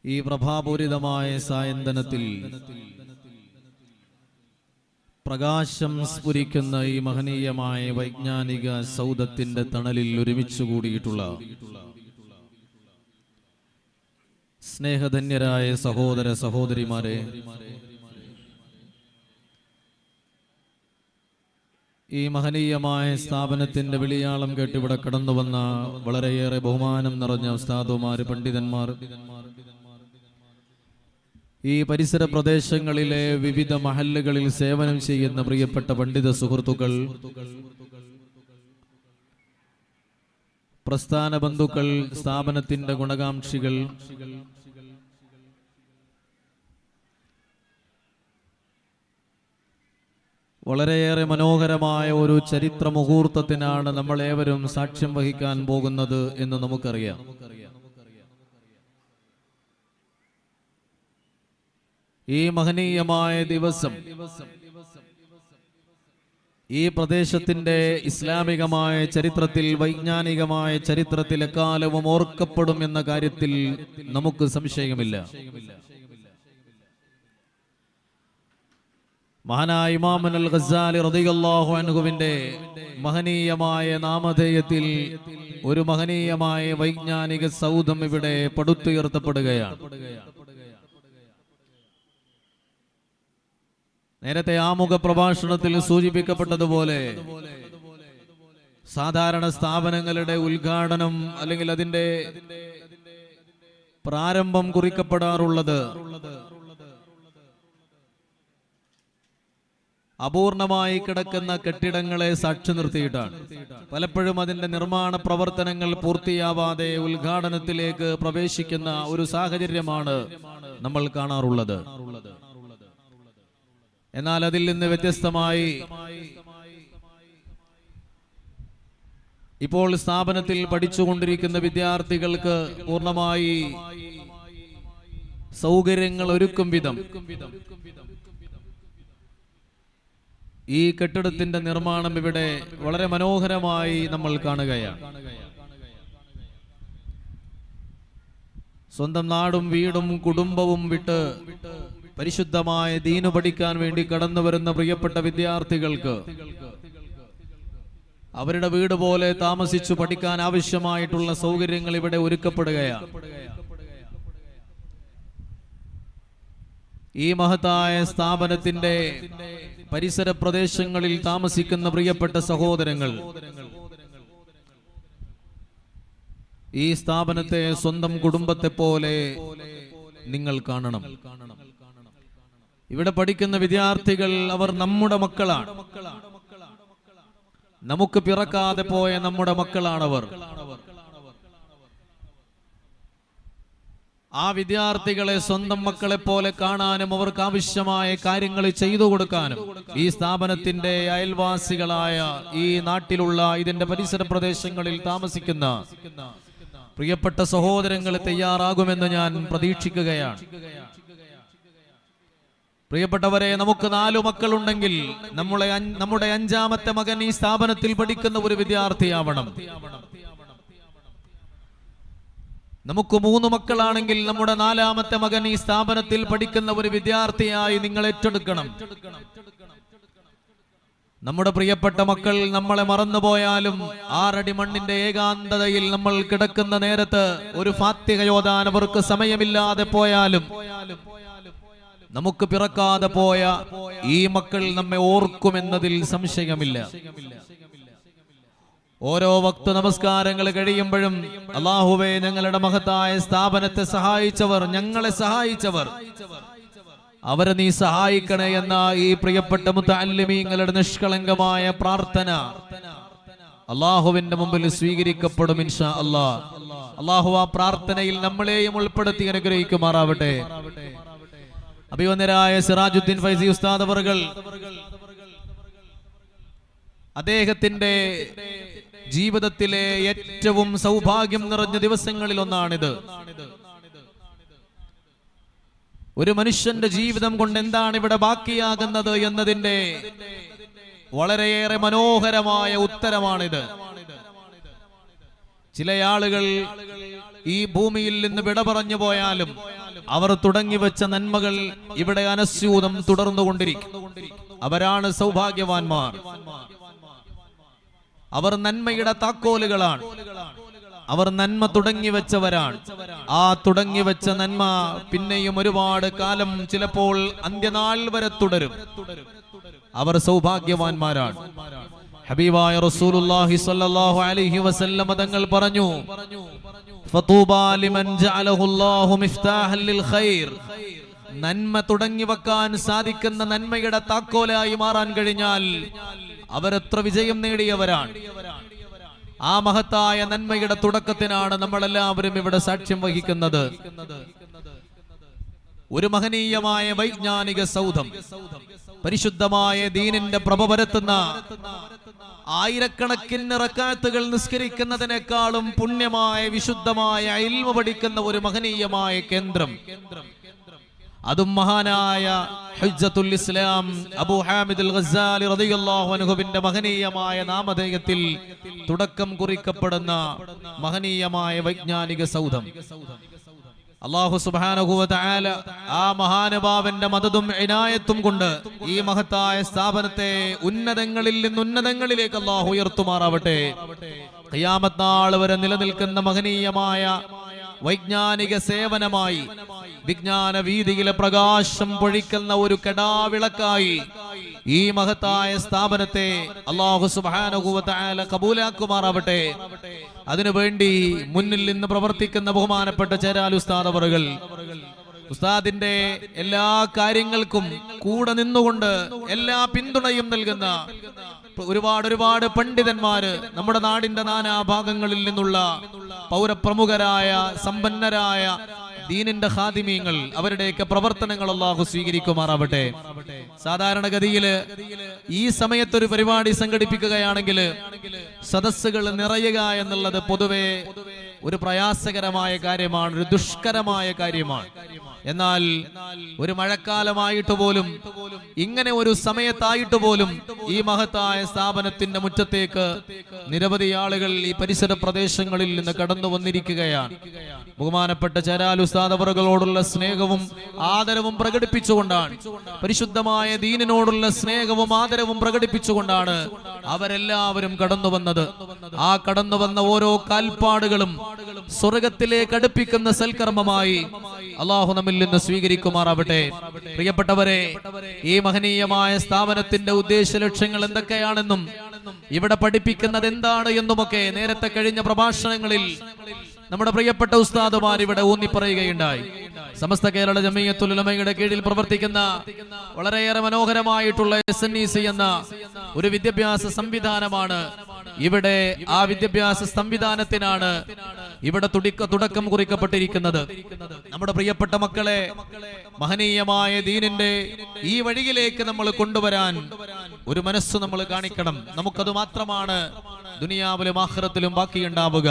ഈ പ്രഭാപൂരിതമായ സായന്തനത്തിൽ പ്രകാശം സ്ഫുരിക്കുന്ന ഈ മഹനീയമായ വൈജ്ഞാനിക സൗധത്തിന്റെ തണലിൽ ഒരുമിച്ചു കൂടിയിട്ടുള്ള സ്നേഹധന്യരായ സഹോദര സഹോദരിമാരെ, ഈ മഹനീയമായ സ്ഥാപനത്തിന്റെ വിളിയാളം കേട്ട് ഇവിടെ കടന്നു വന്ന വളരെയേറെ ബഹുമാനം നിറഞ്ഞ ഉസ്താദുമാര്, പണ്ഡിതന്മാർ, ഈ പരിസര പ്രദേശങ്ങളിലെ വിവിധ മഹല്ലുകളിൽ സേവനം ചെയ്യുന്ന പ്രിയപ്പെട്ട പണ്ഡിത സുഹൃത്തുക്കൾ, പ്രസ്ഥാന ബന്ധുക്കൾ, സ്ഥാപനത്തിന്റെ ഗുണകാംക്ഷികൾ, വളരെയേറെ മനോഹരമായ ഒരു ചരിത്ര മുഹൂർത്തത്തിനാണ് നമ്മളേവരും സാക്ഷ്യം വഹിക്കാൻ പോകുന്നത് എന്ന് നമുക്കറിയാം. ഈ മഹനീയമായ ദിവസം ഈ പ്രദേശത്തിന്റെ ഇസ്ലാമികമായ ചരിത്രത്തിൽ, വൈജ്ഞാനികമായ ചരിത്രത്തിൽ എക്കാലവും ഓർക്കപ്പെടും എന്ന കാര്യത്തിൽ നമുക്ക് സംശയമില്ല. മഹാനായ ഇമാം അൽ ഗസാലി റളിയല്ലാഹു അൻഹുവിന്റെ മഹനീയമായ നാമധേയത്തിൽ ഒരു മഹനീയമായ വൈജ്ഞാനിക സൗധം ഇവിടെ പടുത്തുയർത്തപ്പെടുകയാണ്. നേരത്തെ ആമുഖ പ്രഭാഷണത്തിൽ സൂചിപ്പിക്കപ്പെട്ടതുപോലെ സാധാരണ സ്ഥാപനങ്ങളുടെ ഉദ്ഘാടനം അല്ലെങ്കിൽ അതിന്റെ പ്രാരംഭം കുറിക്കപ്പെടാറുള്ളത് അപൂർണമായി കിടക്കുന്ന കെട്ടിടങ്ങളെ സാക്ഷി നിർത്തിയിട്ടാണ്. പലപ്പോഴും അതിന്റെ നിർമ്മാണ പ്രവർത്തനങ്ങൾ പൂർത്തിയാവാതെ ഉദ്ഘാടനത്തിലേക്ക് പ്രവേശിക്കുന്ന ഒരു സാഹചര്യമാണ് നമ്മൾ കാണാറുള്ളത്. എന്നാൽ അതിൽ നിന്ന് വ്യത്യസ്തമായി ഇപ്പോൾ സ്ഥാപനത്തിൽ പഠിച്ചുകൊണ്ടിരിക്കുന്ന വിദ്യാർത്ഥികൾക്ക് പൂർണ്ണമായി സൗകര്യങ്ങൾ ഒരുക്കും വിധം ഈ കെട്ടിടത്തിന്റെ നിർമ്മാണം ഇവിടെ വളരെ മനോഹരമായി നമ്മൾ കാണുകയാണ്. സ്വന്തം നാടും വീടും കുടുംബവും വിട്ട് പരിശുദ്ധമായ ദീനു പഠിക്കാൻ വേണ്ടി കടന്നു വരുന്ന പ്രിയപ്പെട്ട വിദ്യാർത്ഥികൾക്ക് അവരുടെ വീട് പോലെ താമസിച്ചു പഠിക്കാൻ ആവശ്യമായിട്ടുള്ള സൗകര്യങ്ങൾ ഇവിടെ ഒരുക്കപ്പെടുകയാണ്. ഈ മഹത്തായ സ്ഥാപനത്തിന്റെ പരിസര പ്രദേശങ്ങളിൽ താമസിക്കുന്ന പ്രിയപ്പെട്ട സഹോദരങ്ങൾ ഈ സ്ഥാപനത്തെ സ്വന്തം കുടുംബത്തെ പോലെ നിങ്ങൾ കാണണം. ഇവിടെ പഠിക്കുന്ന വിദ്യാർത്ഥികൾ അവർ നമ്മുടെ മക്കളാണ്. നമുക്ക് പിറക്കാതെ പോയ നമ്മുടെ മക്കളാണവർ. ആ വിദ്യാർത്ഥികളെ സ്വന്തം മക്കളെ പോലെ കാണാനും അവർക്ക് ആവശ്യമായ കാര്യങ്ങൾ ചെയ്തു കൊടുക്കാനും ഈ സ്ഥാപനത്തിന്റെ അയൽവാസികളായ, ഈ നാട്ടിലുള്ള, ഇതിന്റെ പരിസര പ്രദേശങ്ങളിൽ താമസിക്കുന്ന പ്രിയപ്പെട്ട സഹോദരങ്ങൾ തയ്യാറാകുമെന്ന് ഞാൻ പ്രതീക്ഷിക്കുകയാണ്. പ്രിയപ്പെട്ടവരെ, നമുക്ക് 4 മക്കളുണ്ടെങ്കിൽ നമ്മുടെ 5ാമത്തെ മകൻ ഈ സ്ഥാപനത്തിൽ പഠിക്കുന്ന ഒരു വിദ്യാർത്ഥിയാവണം. നമുക്ക് 3 മക്കളാണെങ്കിൽ നമ്മുടെ 4ാമത്തെ മകൻ ഈ സ്ഥാപനത്തിൽ പഠിക്കുന്ന ഒരു വിദ്യാർത്ഥിയായി നിങ്ങൾ ഏറ്റെടുക്കണം. നമ്മുടെ പ്രിയപ്പെട്ട മക്കൾ നമ്മളെ മറന്നുപോയാലും 6 അടി മണ്ണിന്റെ ഏകാന്തതയിൽ നമ്മൾ കിടക്കുന്ന നേരത്ത് ഒരു ഫാത്തിഹ ഓതാൻ അവർക്ക് സമയമില്ലാതെ പോയാലും നമുക്ക് പിറക്കാതെ പോയ ഈ മക്കൾ നമ്മെ ഓർക്കുമെന്നതിൽ സംശയമില്ല. ഓരോ വക്ത നമസ്കാരങ്ങൾ കഴിയുമ്പോഴും അല്ലാഹുവേ, ഞങ്ങളുടെ മഹത്തായ സ്ഥാപനത്തെ സഹായിച്ചവർ, ഞങ്ങളെ സഹായിച്ചവർ, അവരെ നീ സഹായിക്കണേ എന്ന ഈ പ്രിയപ്പെട്ട മുതഅല്ലിമീങ്ങളുടെ നിഷ്കളങ്കമായ പ്രാർത്ഥന അല്ലാഹുവിന്റെ മുമ്പിൽ സ്വീകരിക്കപ്പെടും ഇൻഷാ അല്ലാഹ്. അല്ലാഹു ആ പ്രാർത്ഥനയിൽ നമ്മളെയും ഉൾപ്പെടുത്തി അനുഗ്രഹിക്കുമാറാവട്ടെ. അഭിവന്ദരായ സിറാജുദ്ദീൻ ഫൈസി ഉസ്താദ് അവർകൾ അദ്ദേഹത്തിന്റെ ജീവിതത്തിലെ ഏറ്റവും സൗഭാഗ്യം നിറഞ്ഞ ദിവസങ്ങളിൽ ഒന്നാണിത്. ഒരു മനുഷ്യന്റെ ജീവിതം കൊണ്ട് എന്താണ് ഇവിടെ ബാക്കിയാകുന്നത് എന്നതിന്റെ വളരെയേറെ മനോഹരമായ ഉത്തരമാണിത്. ചില ആളുകൾ ഈ ഭൂമിയിൽ നിന്ന് വിട പറഞ്ഞു പോയാലും അവർ തുടങ്ങിവെച്ച നന്മകൾ ഇവിടെ അനസ്യൂതം തുടർന്നുകൊണ്ടിരിക്കും. അവരാണ് സൗഭാഗ്യവാന്മാർ. അവർ നന്മയുടെ താക്കോലുകളാണ്. അവർ നന്മ തുടങ്ങിവെച്ചവരാണ്. ആ തുടങ്ങിവെച്ച നന്മ പിന്നെയും ഒരുപാട് കാലം, ചിലപ്പോൾ അന്ത്യനാൾ വരെ തുടരും. അവർ സൗഭാഗ്യവാന്മാരാണ്. ഹബീബായ റസൂലുള്ളാഹി സ്വല്ലല്ലാഹു അലൈഹി വസല്ലം തങ്ങൾ പറഞ്ഞു, ഫതൂബാ ലിമൻ ജഅലഹുല്ലാഹു മിഫ്താഹൻ ലിൽ ഖൈർ. നന്മ തുടങ്ങി വെക്കാൻ സാധിക്കുന്ന, നന്മയുടെ താക്കോലായി മാറാൻ കഴിഞ്ഞാൽ അവരെത്ര വിജയം നേടിയവരാണ്. ആ മഹത്തായ നന്മയുടെ തുടക്കത്തിനാണ് നമ്മളെല്ലാവരും ഇവിടെ സാക്ഷ്യം വഹിക്കുന്നത്. ഒരു മഹനീയമായ വൈജ്ഞാനിക സൗധം, പരിശുദ്ധമായ ദീനിന്റെ പ്രഭ പരത്തുന്ന, ആയിരക്കണക്കിന് റക്അത്തുകൾ നിസ്കരിക്കുന്നതിനേക്കാളും പുണ്യമായ വിശുദ്ധമായ ഇൽമ പഠിക്കുന്ന ഒരു മഹനീയമായ കേന്ദ്രം. അതും മഹാനായ ഹുജ്ജത്തുൽ ഇസ്ലാം അബൂ ഹാമിദ് അൽ ഗസ്സാലി റളിയല്ലാഹു അൻഹുവിന്റെ മഹനീയമായ നാമധേയത്തിൽ തുടക്കം കുറിക്കപ്പെടുന്ന മഹനീയമായ വൈജ്ഞാനിക സൗധം. അല്ലാഹു സുബ്ഹാനഹു വ തആല ആ മഹാനുഭാവന്റെ മദദും ഇനായത്തും കൊണ്ട് ഈ മഹത്തായ സ്ഥാപനത്തെ ഉന്നതങ്ങളിൽ നിന്ന് ഉന്നതങ്ങളിലേക്ക് അല്ലാഹു ഉയർത്തുമാറാവട്ടെ. ഖിയാമത്ത് നാൾ വരെ നിലനിൽക്കുന്ന മഹനീയമായ വൈജ്ഞാനിക സേവനമായി, വിജ്ഞാന വീതിയിലെ പ്രകാശം പൊഴിക്കുന്ന ഒരു കെടാവിളക്കായി ഈ മഹത്തായ സ്ഥാപനത്തെ അല്ലാഹു സുബ്ഹാനഹു വ തആല കബൂലാക്കുമാറാവട്ടെ. അതിനുവേണ്ടി മുന്നിൽ നിന്ന് പ്രവർത്തിക്കുന്ന ബഹുമാനപ്പെട്ട ചേരാൽ ഉസ്താദ് അവറുകൾ, ഉസ്താദിന്റെ എല്ലാ കാര്യങ്ങൾക്കും കൂടെ നിന്നുകൊണ്ട് എല്ലാ പിന്തുണയും നൽകുന്ന ഒരുപാട് പണ്ഡിതന്മാര്, നമ്മുടെ നാടിന്റെ നാനാഭാഗങ്ങളിൽ നിന്നുള്ള പൗരപ്രമുഖരായ സമ്പന്നരായ ദീനിന്റെ ഖാദിമീങ്ങൾ, അവരുടെയൊക്കെ പ്രവർത്തനങ്ങൾ അല്ലാഹു സ്വീകരിക്കുമാറാവട്ടെ. സാധാരണഗതിയിൽ ഈ സമയത്തൊരു പരിപാടി സംഘടിപ്പിക്കുകയാണെങ്കിൽ സദസ്സുകൾ നിറയുക എന്നുള്ളത് പൊതുവെ ഒരു പ്രയാസകരമായ കാര്യമാണ്, ഒരു ദുഷ്കരമായ കാര്യമാണ്. എന്നാൽ ഒരു മഴക്കാലമായിട്ട് പോലും, ഇങ്ങനെ ഒരു സമയത്തായിട്ട് പോലും ഈ മഹത്തായ സ്ഥാപനത്തിന്റെ മുറ്റത്തേക്ക് നിരവധി ആളുകൾ ഈ പരിസര പ്രദേശങ്ങളിൽ നിന്ന് കടന്നു വന്നിരിക്കുകയാണ്. ബഹുമാനപ്പെട്ട ചേരാൽ ഉസ്താദ് അവറുകളോടുള്ള സ്നേഹവും ആദരവും പ്രകടിപ്പിച്ചുകൊണ്ടാണ്, പരിശുദ്ധമായ ദീനിനോടുള്ള സ്നേഹവും ആദരവും പ്രകടിപ്പിച്ചുകൊണ്ടാണ് അവരെല്ലാവരും കടന്നു വന്നത്. ആ കടന്നു വന്ന ഓരോ കാൽപ്പാടുകളും സ്വർഗത്തിലേക്ക് അടുപ്പിക്കുന്ന സൽക്കർമ്മമായി അല്ലാഹു നമ്മിൽ നിന്ന് സ്വീകരിക്കുമാറാവട്ടെ. പ്രിയപ്പെട്ടവരെ, ഈ മഹനീയമായ സ്ഥാപനത്തിന്റെ ഉദ്ദേശ ലക്ഷ്യങ്ങൾ എന്തൊക്കെയാണെന്നും ഇവിടെ പഠിപ്പിക്കുന്നത് എന്താണ് എന്നുമൊക്കെ നേരത്തെ കഴിഞ്ഞ പ്രഭാഷണങ്ങളിൽ നമ്മുടെ പ്രിയപ്പെട്ട ഉസ്താദുമാർ ഇവിടെ ഊന്നിപ്പറയുകയുണ്ടായി. സമസ്ത കേരള ജമിയത്തുൽ ഉലമയുടെ കീഴിൽ പ്രവർത്തിക്കുന്ന വളരെയേറെ മനോഹരമായിട്ടുള്ള SNEC എന്ന ഒരു വിദ്യാഭ്യാസ സംവിധാനമാണ് ഇവിടെ. ആ വിദ്യാഭ്യാസ സംവിധാനത്തിനാണ് ഇവിടെ തുടക്കം കുറിക്കപ്പെട്ടിരിക്കുന്നത്. നമ്മുടെ പ്രിയപ്പെട്ട മക്കളെ മഹനീയമായ ദീനിന്റെ ഈ വഴിയിലേക്ക് നമ്മൾ കൊണ്ടുവരാൻ ഒരു മനസ്സ് നമ്മൾ കാണിക്കണം. നമുക്കത് മാത്രമാണ് ദുനിയാവിലും ആഖിറത്തിലും ബാക്കിയുണ്ടാവുക.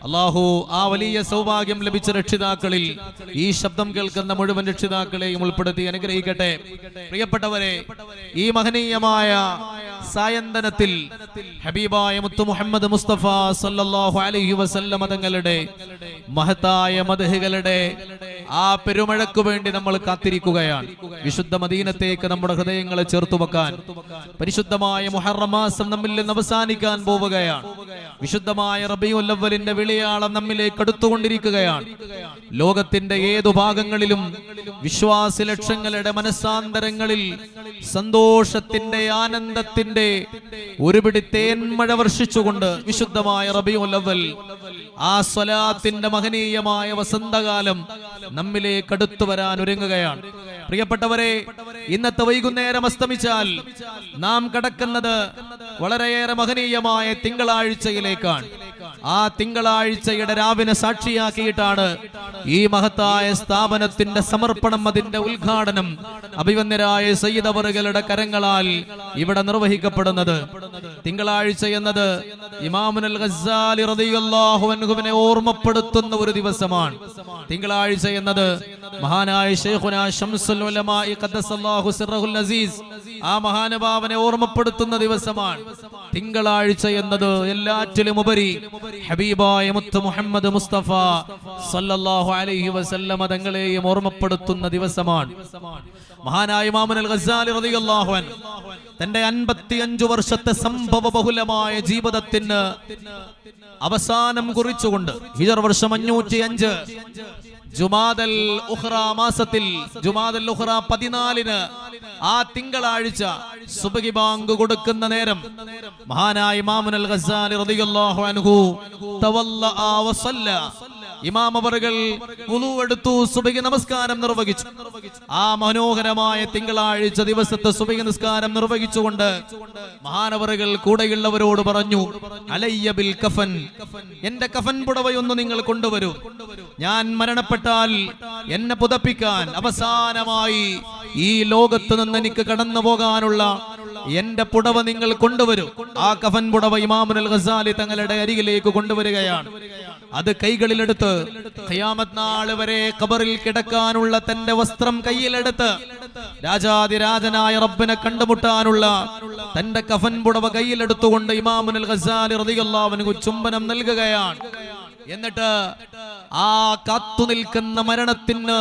അല്ലാഹു ആ വലിയ സൗഭാഗ്യം ലഭിച്ച രക്ഷിതാക്കളിൽ ഈ ശബ്ദം കേൾക്കുന്ന മുഴുവൻ രക്ഷിതാക്കളെയും ഉൾപ്പെടുത്തി അനുഗ്രഹിക്കട്ടെ. പ്രിയപ്പെട്ടവരെ, ഈ മഹനീയമായ സായന്തനത്തിൽ ഹബീബായ മുത്തു മുഹമ്മദ് മുസ്തഫ സല്ലല്ലാഹു അലൈഹി വസല്ലം തങ്ങളുടെ മഹത്തായ മദ്ഹുകളുടെ ആ പെരുമഴയ്ക്കു വേണ്ടി നമ്മൾ കാത്തിരിക്കുകയാണ്. വിശുദ്ധ മദീനത്തേക്ക് നമ്മുടെ ഹൃദയങ്ങളെ ചേർത്തു വെക്കാൻ പരിശുദ്ധമായ മുഹറം മാസം നമ്മിൽ നിന്ന് അവസാനിക്കാൻ പോവുകയാണ്. വിശുദ്ധമായ റബീഉൽ അവ്വലിന്റെ വിളിയാളം നമ്മിലേക്ക് അടുത്തുകൊണ്ടിരിക്കുകയാണ്. ലോകത്തിന്റെ ഏതു ഭാഗങ്ങളിലും വിശ്വാസി ലക്ഷങ്ങളുടെ മനസ്സാന്തരങ്ങളിൽ സന്തോഷത്തിന്റെ, ആനന്ദത്തിന്റെ ഒരുപിടി തേന്മഴ വർഷിച്ചുകൊണ്ട് വിശുദ്ധമായ റബീഉൽ അവ്വൽ, ആ സ്വലാത്തിന്റെ മഹനീയമായ വസന്തകാലം നമ്മിലേക്ക് അടുത്തു വരാൻ ഒരുങ്ങുകയാണ്. പ്രിയപ്പെട്ടവരെ, ഇന്നത്തെ വൈകുന്നേരം അസ്തമിച്ചാൽ നാം കടക്കുന്നത് വളരെയേറെ മഹനീയമായ തിങ്കളാഴ്ചയിലേക്കാണ്. ആ തിങ്കളാഴ്ചയുടെ രാവിനെ സാക്ഷിയാക്കിയിട്ടാണ് ഈ മഹത്തായ സ്ഥാപനത്തിന്റെ സമർപ്പണം, അതിന്റെ ഉദ്ഘാടനം അഭിവന്യരായ സയ്യിദ് അവറുകളുടെ കരങ്ങളാൽ ഇവിടെ നിർവഹിക്കപ്പെടുന്നത്. തിങ്കളാഴ്ച എന്നത് ഇമാമുൽ ഗസ്സാലി റളിയല്ലാഹു അൻഹുവിനെ ഓർമ്മപ്പെടുത്തുന്ന ഒരു ദിവസമാണ് തിങ്കളാഴ്ച എന്നത്. മഹാനായ ശൈഖുനാ ശംസുൽ ഉലമാഇ ഖദ്ദസല്ലാഹു സിർറഹുൽ അസീസ് ആ മഹാനുഭാവനെ ഓർമ്മപ്പെടുത്തുന്ന ദിവസമാണ് തിങ്കളാഴ്ച എന്നത്. എല്ലാറ്റിലും ഉപരി ഹബീബായ മുത്ത് മുഹമ്മദ് മുസ്തഫ സല്ലല്ലാഹു അലൈഹി വസല്ലമ തങ്ങളെയും ഓർമ്മപ്പെടുത്തുന്ന ദിവസമാണ്. മഹാനായ ഇമാമുൽ ഗസ്സാലി റളിയല്ലാഹു അൻഹു തന്റെ 55 വർഷത്തെ സംഭവ ബഹുലമായ ജീവിതത്തിന് അവസാനം കുറിച്ചുകൊണ്ട് ഹിജറ വർഷം 505 ജുമാദൽ ഉഖ്റ മാസത്തിൽ ജുമാദൽ ഉഖ്റ 14 ആ തിങ്കളാഴ്ച സുബ്ഹി ബാങ്ക് കൊടുക്കുന്ന നേരം മഹാനായ ഇമാമുൽ ഗസ്സാലി റളിയല്ലാഹു അൻഹു തവല്ലഅ വസല്ല ഇമാം അവറുകൾ വുളു എടുത്തു, സുബ്ഹി നമസ്കാരം നിർവഹിച്ചു. ആ മനോഹരമായ തിങ്കളാഴ്ച ദിവസത്തെ സുബ്ഹി നമസ്കാരം നിർവഹിച്ചുകൊണ്ട് മഹാനവറുകൾ കൂടെയുള്ളവരോട് പറഞ്ഞു, അലയ്യ ബിൽ കഫൻ, എന്റെ കഫൻ പുടവയൊന്ന് നിങ്ങൾ കൊണ്ടുവരൂ. ഞാൻ മരണപ്പെട്ടാൽ എന്നെ പുതപ്പിക്കാൻ അവസാനമായി ഈ ലോകത്ത് നിന്ന് എനിക്ക് കടന്നു പോകാനുള്ള എന്റെ പുടവ നിങ്ങൾ കൊണ്ടുവരൂ. ആ കഫൻ പുടവ ഇമാമുൽ ഗസ്സാലി തങ്ങളുടെ അരികിലേക്ക് കൊണ്ടുവരികയാണ്. അത് കൈകളിലെടുത്ത് ഖിയാമത്ത് നാൾ വരെ ഖബറിൽ കിടക്കാനുള്ള തന്റെ വസ്ത്രം കയ്യിലെടുത്ത് രാജാതിരാജനായ റബ്ബിനെ കണ്ടുമുട്ടാനുള്ള തന്റെ കഫൻ പുടവ കയ്യിലെടുത്തുകൊണ്ട് ഇമാമുൽ ഗസ്സാലി റളിയല്ലാഹു അൻഹു ചുംബനം നൽകുകയാണ്. എന്നിട്ട് ആ കാത്തു നിൽക്കുന്ന മരണത്തിന്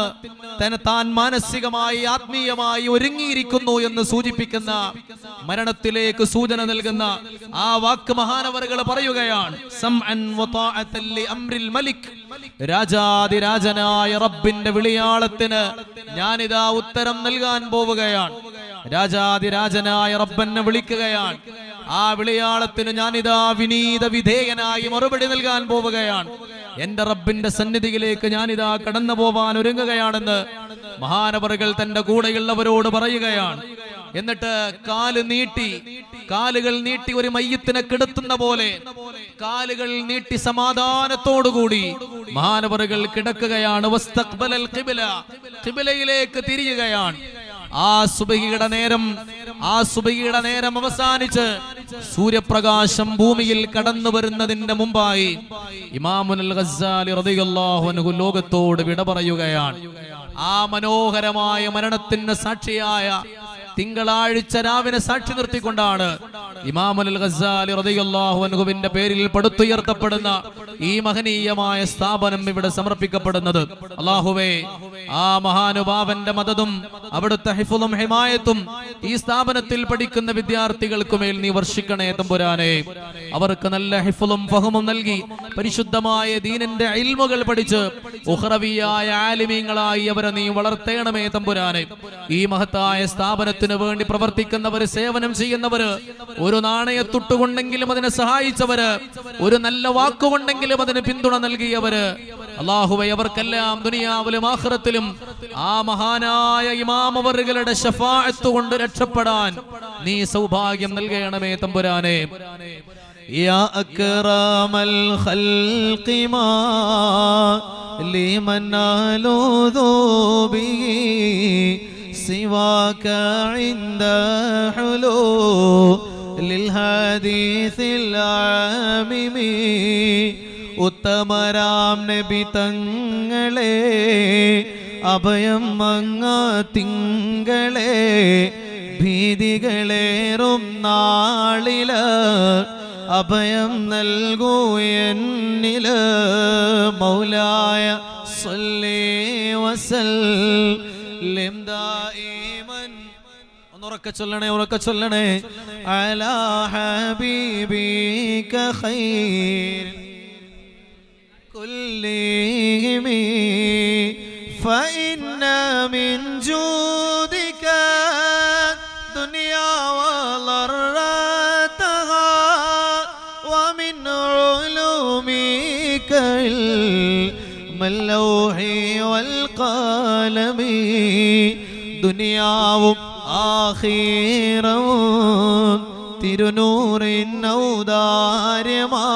താൻ മാനസികമായി ആത്മീയമായി ഒരുങ്ങിയിരിക്കുന്നു എന്ന് സൂചിപ്പിക്കുന്ന മരണത്തിലേക്ക് സൂചന നൽകുന്ന ആ വാക്ക് മഹാനവറുകൾ പറയുകയാണ്, സംഅൻ വതാഅതൻ ലി അംറിൽ മലിക്, രാജാതിരാജനായ റബ്ബിന്റെ വിളിയാളത്തിന് ഞാനിതാ ഉത്തരം നൽകാൻ പോവുകയാണ്. രാജാതിരാജനായ റബ്ബനെ വിളിക്കുകയാണ്. ആ വിളിയാളത്തിന് ഞാനിതാ വിനീത വിധേയനായി മറുപടി നൽകാൻ പോവുകയാണ്. എന്റെ റബ്ബിന്റെ സന്നിധിയിലേക്ക് ഞാനിതാ കടന്നു പോവാൻ ഒരുങ്ങുകയാണെന്ന് മഹാനവറുകൾ തന്റെ കൂടെയുള്ളവരോട് പറയുകയാണ്. എന്നിട്ട് കാലുകൾ നീട്ടി ഒരു മയ്യത്തിനെ കിടത്തുന്ന പോലെ കാലുകൾ നീട്ടി സമാധാനത്തോടുകൂടി മഹാനവറുകൾ കിടക്കുകയാണ്. വസ്തഖ്ബലൽ ഖിബ്ല, ഖിബ്ലയിലേക്ക് തിരിയുകയാണ്. ആ സുബ്ഹിയുടെ നേരം അവസാനിച്ച് സൂര്യപ്രകാശം ഭൂമിയിൽ കടന്നു വരുന്നതിന്റെ മുമ്പായി ഇമാമുൽ ഗസ്സാലി റളിയല്ലാഹു അൻഹു ലോകത്തോട് വിട പറയുകയാണ്. ആ മനോഹരമായ മരണത്തിന് സാക്ഷിയായ തിങ്കളാഴ്ച രാവിനെ സാക്ഷി നിർത്തിക്കൊണ്ടാണ് ഇമാമുൽ ഗസ്സാലി റളിയല്ലാഹു അൻഹുവിന്റെ പേരിൽ പടുത്തുയർത്തപ്പെടുന്ന ഈ മഹനീയമായ സ്ഥാപനം ഇവിടെ സമർപ്പിക്കപ്പെടുന്നത്. അല്ലാഹുവേ, ആ മഹാനുഭാവന്റെ മദദും അവിടുത്തെ ഹിഫ്ളും ഹിമായത്തും ഈ സ്ഥാപനത്തിൽ പഠിക്കുന്ന വിദ്യാർത്ഥികൾക്കുമേൽ നീ വർഷിക്കണേ തമ്പുരാനെ. അവർക്ക് നല്ല ഹിഫ്ളും ഫഹമും നൽകി പരിശുദ്ധമായ ദീനിന്റെ ഇൽമുകൾ പഠിച്ച് ഉഖ്റവിയായ ആലിമീങ്ങളായി അവരെ നീ വളർത്തേണമേ തമ്പുരാനെ. ഈ മഹത്തായ സ്ഥാപനത്തിന് വേണ്ടി പ്രവർത്തിക്കുന്നവര്, സേവനം ചെയ്യുന്നവര്, ഒരു നാണയത്തുട്ടുകൊണ്ടെങ്കിലും അതിനെ സഹായിച്ചവര്, ഒരു നല്ല വാക്കുകൊണ്ടെങ്കിലും അതിന് പിന്തുണ നൽകിയവര്, അല്ലാഹുവേ, അവർക്കെല്ലാം ദുനിയാവിലും ആഖിറത്തിലും ആ മഹാനായ ഇമാം അവറുകളുടെ ശഫാഅത്ത് കൊണ്ട് രക്ഷപ്പെടാൻ നീ സൗഭാഗ്യം നൽകണമേ തമ്പുരാനെ. യാ അക്റമൽ ഖൽഖി മാ ലിമൻ അലൂദു ബിഹി സിവാക ഇൻദ ഹുലൂലിൽ ഹദീസിൽ ആമിമി. ഉത്തമരാം നബി തങ്ങളെ അഭയം അങ്ങ് തിങ്കളെ, ഭീതികളേറും നാളില് അഭയം നൽകൂ എന്നില്. മൗലായ സ്വല്ലി വസല്ലിം ദായിമൻ, ഉറക്കെ ചൊല്ലണേ അലാ ഹബീബിക ഖൈർ കുല്ലിഹിം ഫഇന്ന മിൻ ജൂദിക ദുനിയാ വളറതഹാ വമിൻ ഉലൂമിക മല്ലൗഹി വൽ ഖലമി. ദുനിയാവും ആഖിറവും തിരുനൂറിൻ ഔദാര്യമാ,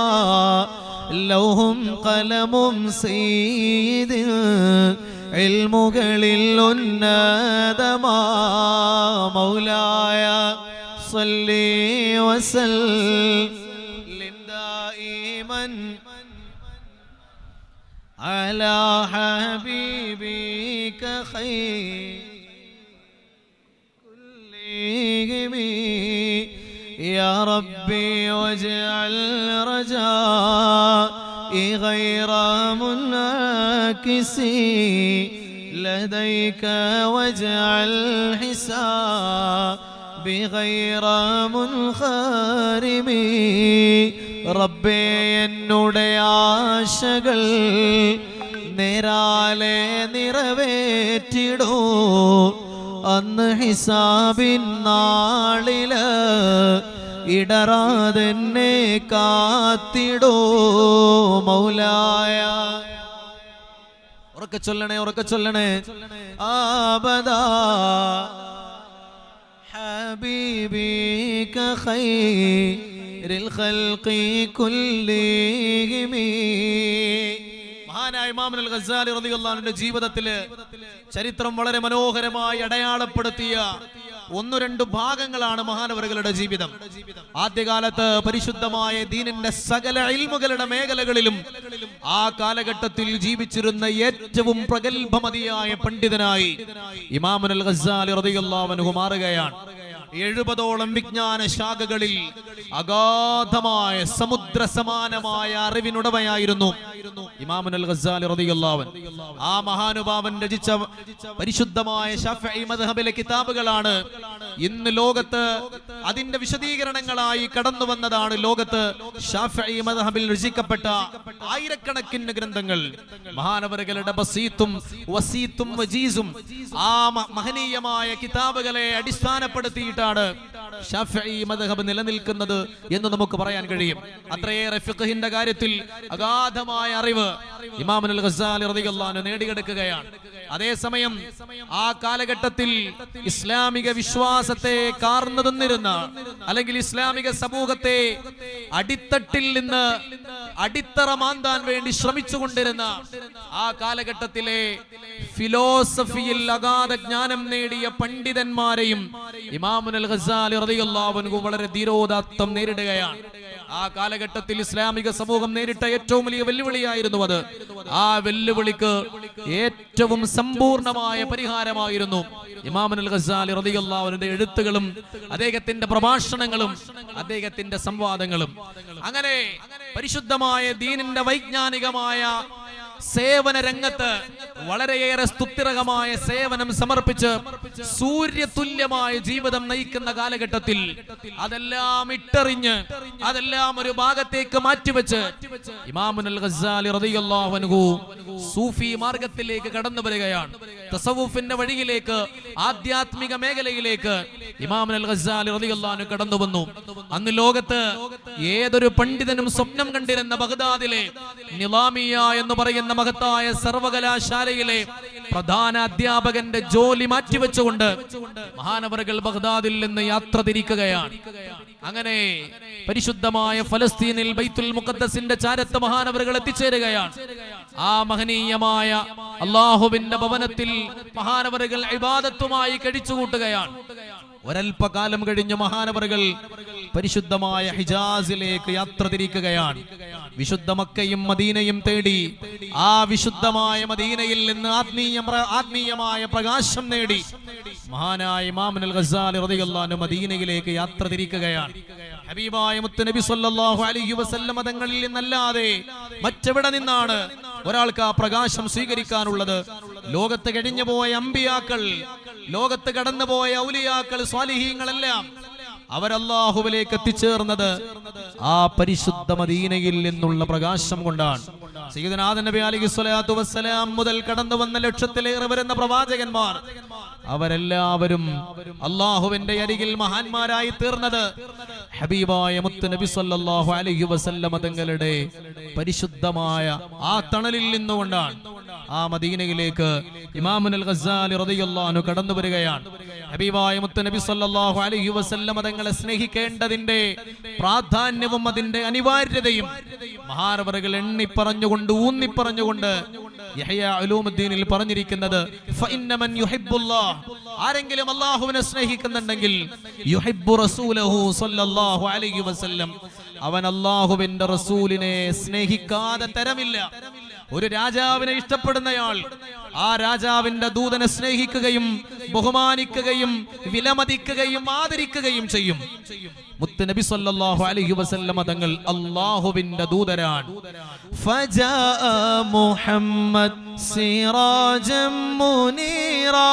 ലൗഹും ഖലമും സീദ് ഇൽമുകളിൽ ഉന്നതമാ. മൗലായ സ്വല്ലി വസല്ലിം على حبيبك خير كلهم يا ربي واجعل رجائي غير منعكس لديك واجعل حسابي غير منخرم റബ്ബേ എന്നുടെ ആശകൾ നേരാലെ നിറവേറ്റിടൂ അന്ന് ഹിസാബിൻ നാളില് ഇടറാതെന്നെ കാത്തിടൂ മൗലായ. ഉറക്കെ ചൊല്ലണേ ആബദാ ഹബീബിക ഖൈറിൽ ഖൽഖി കുല്ലിഹിം. മഹാനായ ഇമാം അൽ ഗസാലി റളിയല്ലാഹു അൻഹുവിന്റെ ജീവിതത്തില് ചരിത്രം വളരെ മനോഹരമായി അടയാളപ്പെടുത്തിയ 1-2 ഭാഗങ്ങളാണ് മഹാനവറുകളുടെ ജീവിതം. ആദ്യകാലത്ത് പരിശുദ്ധമായ ദീനിന്റെ സകല ഇൽമുകളുടെ മേഖലകളിലും ആ കാലഘട്ടത്തിൽ ജീവിച്ചിരുന്ന ഏറ്റവും പ്രഗൽഭമതിയായ പണ്ഡിതനായി ഇമാം അൽ ഗസാലി റളിയല്ലാഹു അൻഹു മാറുകയാണ്. 70ഓളം വിജ്ഞാന ശാഖകളിൽ അഗാധമായ സമുദ്ര സമാനമായ അറിവിനുടമയായിരുന്നു ഇമാം അൽ ഗസാലി റളിയല്ലാഹു അൻഹു. ആ മഹാനുഭാവൻ രചിച്ച പരിശുദ്ധമായ ശാഫിഈ മദ്ഹബിലെ കിതാബുകളാണ് ഇന്ന് ലോകത്ത് അതിന്റെ വിശദീകരണങ്ങളായി കടന്നു വന്നതാണ്. ലോകത്ത് ശാഫിഈ മദ്ഹബിൽ രചിക്കപ്പെട്ട ആയിരക്കണക്കിന് ഗ്രന്ഥങ്ങൾ മഹാനവറുകളുടെ ബസീത്തും വസീത്തും വജീസും ആ മഹനീയമായ കിതാബുകളെ അടിസ്ഥാനപ്പെടുത്തിയിട്ടാണ് ശാഫിഈ മദ്ഹബ് നിലനിൽക്കുന്നത് എന്ന് നമുക്ക് പറയാൻ കഴിയും. അത്രയേറെ ഫിഖ്ഹിന്റെ കാര്യത്തിൽ അഗാധമായ അറിവ് ഇമാം അൽ ഗസാലി റളിയല്ലാഹു അൻഹു നേടിയെടുക്കുകയാണ്. അതേസമയം ആ കാലഘട്ടത്തിൽ ഇസ്ലാമിക വിശ്വാസത്തെ കാർന്നു തിന്നിരുന്ന അല്ലെങ്കിൽ ഇസ്ലാമിക സമൂഹത്തെ അടിത്തട്ടിൽ നിന്ന് അടിത്തറ മാന്താൻ വേണ്ടി ശ്രമിച്ചുകൊണ്ടിരുന്ന ആ കാലഘട്ടത്തിലെ ഫിലോസഫിയിൽ അഗാധ ജ്ഞാനം നേടിയ പണ്ഡിതന്മാരെയും ഇമാം അൽ ഗസാലി റളിയല്ലാഹു അൻഹു വളരെ ധീരോദാത്തം നേരിടുകയാണ്. ആ കാലഘട്ടത്തിൽ ഇസ്ലാമിക സമൂഹം നേരിട്ട ഏറ്റവും വലിയ വെല്ലുവിളിയായിരുന്നു അത്. ആ വെല്ലുവിളിക്ക് ഏറ്റവും സമ്പൂർണമായ പരിഹാരമായിരുന്നു ഇമാം അൽ ഗസാലി റളിയല്ലാഹു അൻഹുവിന്റെ എഴുത്തുകളും അദ്ദേഹത്തിന്റെ പ്രഭാഷണങ്ങളും അദ്ദേഹത്തിന്റെ സംവാദങ്ങളും. അങ്ങനെ പരിശുദ്ധമായ ദീനിന്റെ വൈജ്ഞാനികമായ സേവന രംഗത്ത് വളരെയേറെ സ്തുത്യർഹമായ സേവനം സമർപ്പിച്ച് സൂര്യതുല്യമായ ജീവിതം നയിക്കുന്ന കാലഘട്ടത്തിൽ അതെല്ലാം ഇട്ടെറിഞ്ഞ് അതെല്ലാം ഒരു ഭാഗത്തേക്ക് മാറ്റിവെച്ച് ഇമാം അൽ ഗസാലി റളിയല്ലാഹു അൻഹു സൂഫി മാർഗത്തിലേക്ക് കടന്നു വരികയാണ്. തസവ്വുഫിന്റെ വഴിയിലേക്ക്, ആധ്യാത്മിക മേഖലയിലേക്ക് ഇമാം അൽ ഗസാലി റളിയല്ലാഹു അൻഹു കടന്നു വന്നു. അന്ന് ലോകത്ത് ഏതൊരു പണ്ഡിതനും സ്വപ്നം കണ്ടിരുന്ന ബഗ്ദാദിലെ നിളാമിയ എന്ന് പറയുന്ന മഹത്തായ സർവകലാശാലയിലെ പ്രധാന അധ്യാപകന്റെ ജോലി മാറ്റിവെച്ചുകൊണ്ട് മഹാനവറുകൾ ബഗ്ദാദിൽ നിന്ന് യാത്ര തിരിക്കുകയാണ്. അങ്ങനെ പരിശുദ്ധമായ ഫലസ്തീനിൽ ബൈത്തുൽ മുഖദ്ദസിന്റെ ചാരത്ത് മഹാനവറുകൾ എത്തിച്ചേരുകയാണ്. ആ മഹനീയമായ അല്ലാഹുവിന്റെ ഭവനത്തിൽ മഹാനവറുകൾ ഇബാദത്തുമായി കഴിച്ചുകൂട്ടുകയാണ്. ഒരൽപ്പകാലം കഴിഞ്ഞ് മഹാനവറുകൾ പരിശുദ്ധമായ ഹിജാസിലേക്ക് യാത്ര തിരിക്കുകയാണ്. വിശുദ്ധ മക്കയും മദീനയും തേടി ആ വിശുദ്ധമായ മദീനയിൽ നിന്ന് ആത്മീയമായ പ്രകാശം നേടി മഹാനായ ഇമാം അൽ ഗസാലി റളിയല്ലാഹു അൻഹു മദീനയിലേക്ക് യാത്ര തിരിക്കുകയാണ്. ഹബീബായ മുത്തുനബി സല്ലല്ലാഹു അലൈഹി വസല്ലം തങ്ങളിൽ നിന്നല്ലാതെ മറ്റെവിടെ നിന്നാണ് ഒരാൾക്ക് ആ പ്രകാശം സ്വീകരിക്കാനുള്ളത്? ലോകത്ത് കഴിഞ്ഞു പോയ അമ്പിയാക്കൾ, ലോകത്ത് കടന്നുപോയ ഔലിയാക്കൾ, സ്വാലിഹീങ്ങളെല്ലാം അവരല്ലാഹുവിലേക്ക് എത്തിച്ചേർന്നത് ആ പരിശുദ്ധ മദീനയിൽ നിന്നുള്ള പ്രകാശം കൊണ്ടാണ്. സയ്യിദുനാ നബി അലൈഹി സ്വലാത്തു വസ്സലാം മുതൽ കടന്നു വന്ന ലക്ഷത്തിലേറെ വരുന്ന പ്രവാചകന്മാർ അവരെല്ലാവരും അല്ലാഹുവിന്റെ അരികിൽ മഹാന്മാരായി തീർന്നത് ഹബീബായ മുത്ത് നബി സല്ലല്ലാഹു അലൈഹി വസല്ലം തങ്ങളുടെ പരിശുദ്ധമായ ആ തണലിൽ നിന്നുകൊണ്ടാണ്. ആ മദീനയിലേക്ക് ഇമാം അൽ ഗസാലി റളിയല്ലാഹു അൻഹു കടന്നു വരികയാണ്. ഹബീബായ മുത്ത് നബി സല്ലല്ലാഹു അലൈഹി വസല്ലം തങ്ങളെ സ്നേഹിക്കേണ്ടതിന്റെ പ്രാധാന്യവും അതിന്റെ അനിവാര്യതയും മഹാനവറുകൾ എണ്ണിപ്പറഞ്ഞുകൊണ്ട് ഊന്നിപ്പറഞ്ഞുകൊണ്ട് യഹ്യാ ഉലൂമുദ്ദീനിൽ പറഞ്ഞിരിക്കുന്നത് ഫഇന്ന മൻ യുഹിബ്ബുല്ലാഹ്, ആരെങ്കിലും അല്ലാഹുവിനെ സ്നേഹിക്കുന്നുണ്ടെങ്കിൽ യുഹിബ്ബു റസൂലഹു സല്ലല്ലാഹു അലൈഹി വസല്ലം, അവൻ അല്ലാഹുവിന്റെ റസൂലിനെ സ്നേഹിക്കാതെ തരമില്ല. ഒരു രാജാവിനെ ഇഷ്ടപ്പെടുന്നയാൾ ആ രാജാവിന്റെ ദൂതനെ സ്നേഹിക്കുകയും ബഹുമാനിക്കുകയും വിലമതിക്കുകയും ആദരിക്കുകയും ചെയ്യും. മുത്തുനബി സല്ലല്ലാഹു അലൈഹി വസല്ലമ തങ്ങൾ അല്ലാഹുവിന്റെ ദൂതരാണ്. ഫജാഅ മുഹമ്മദ് സിറാജൻ മുനീറാ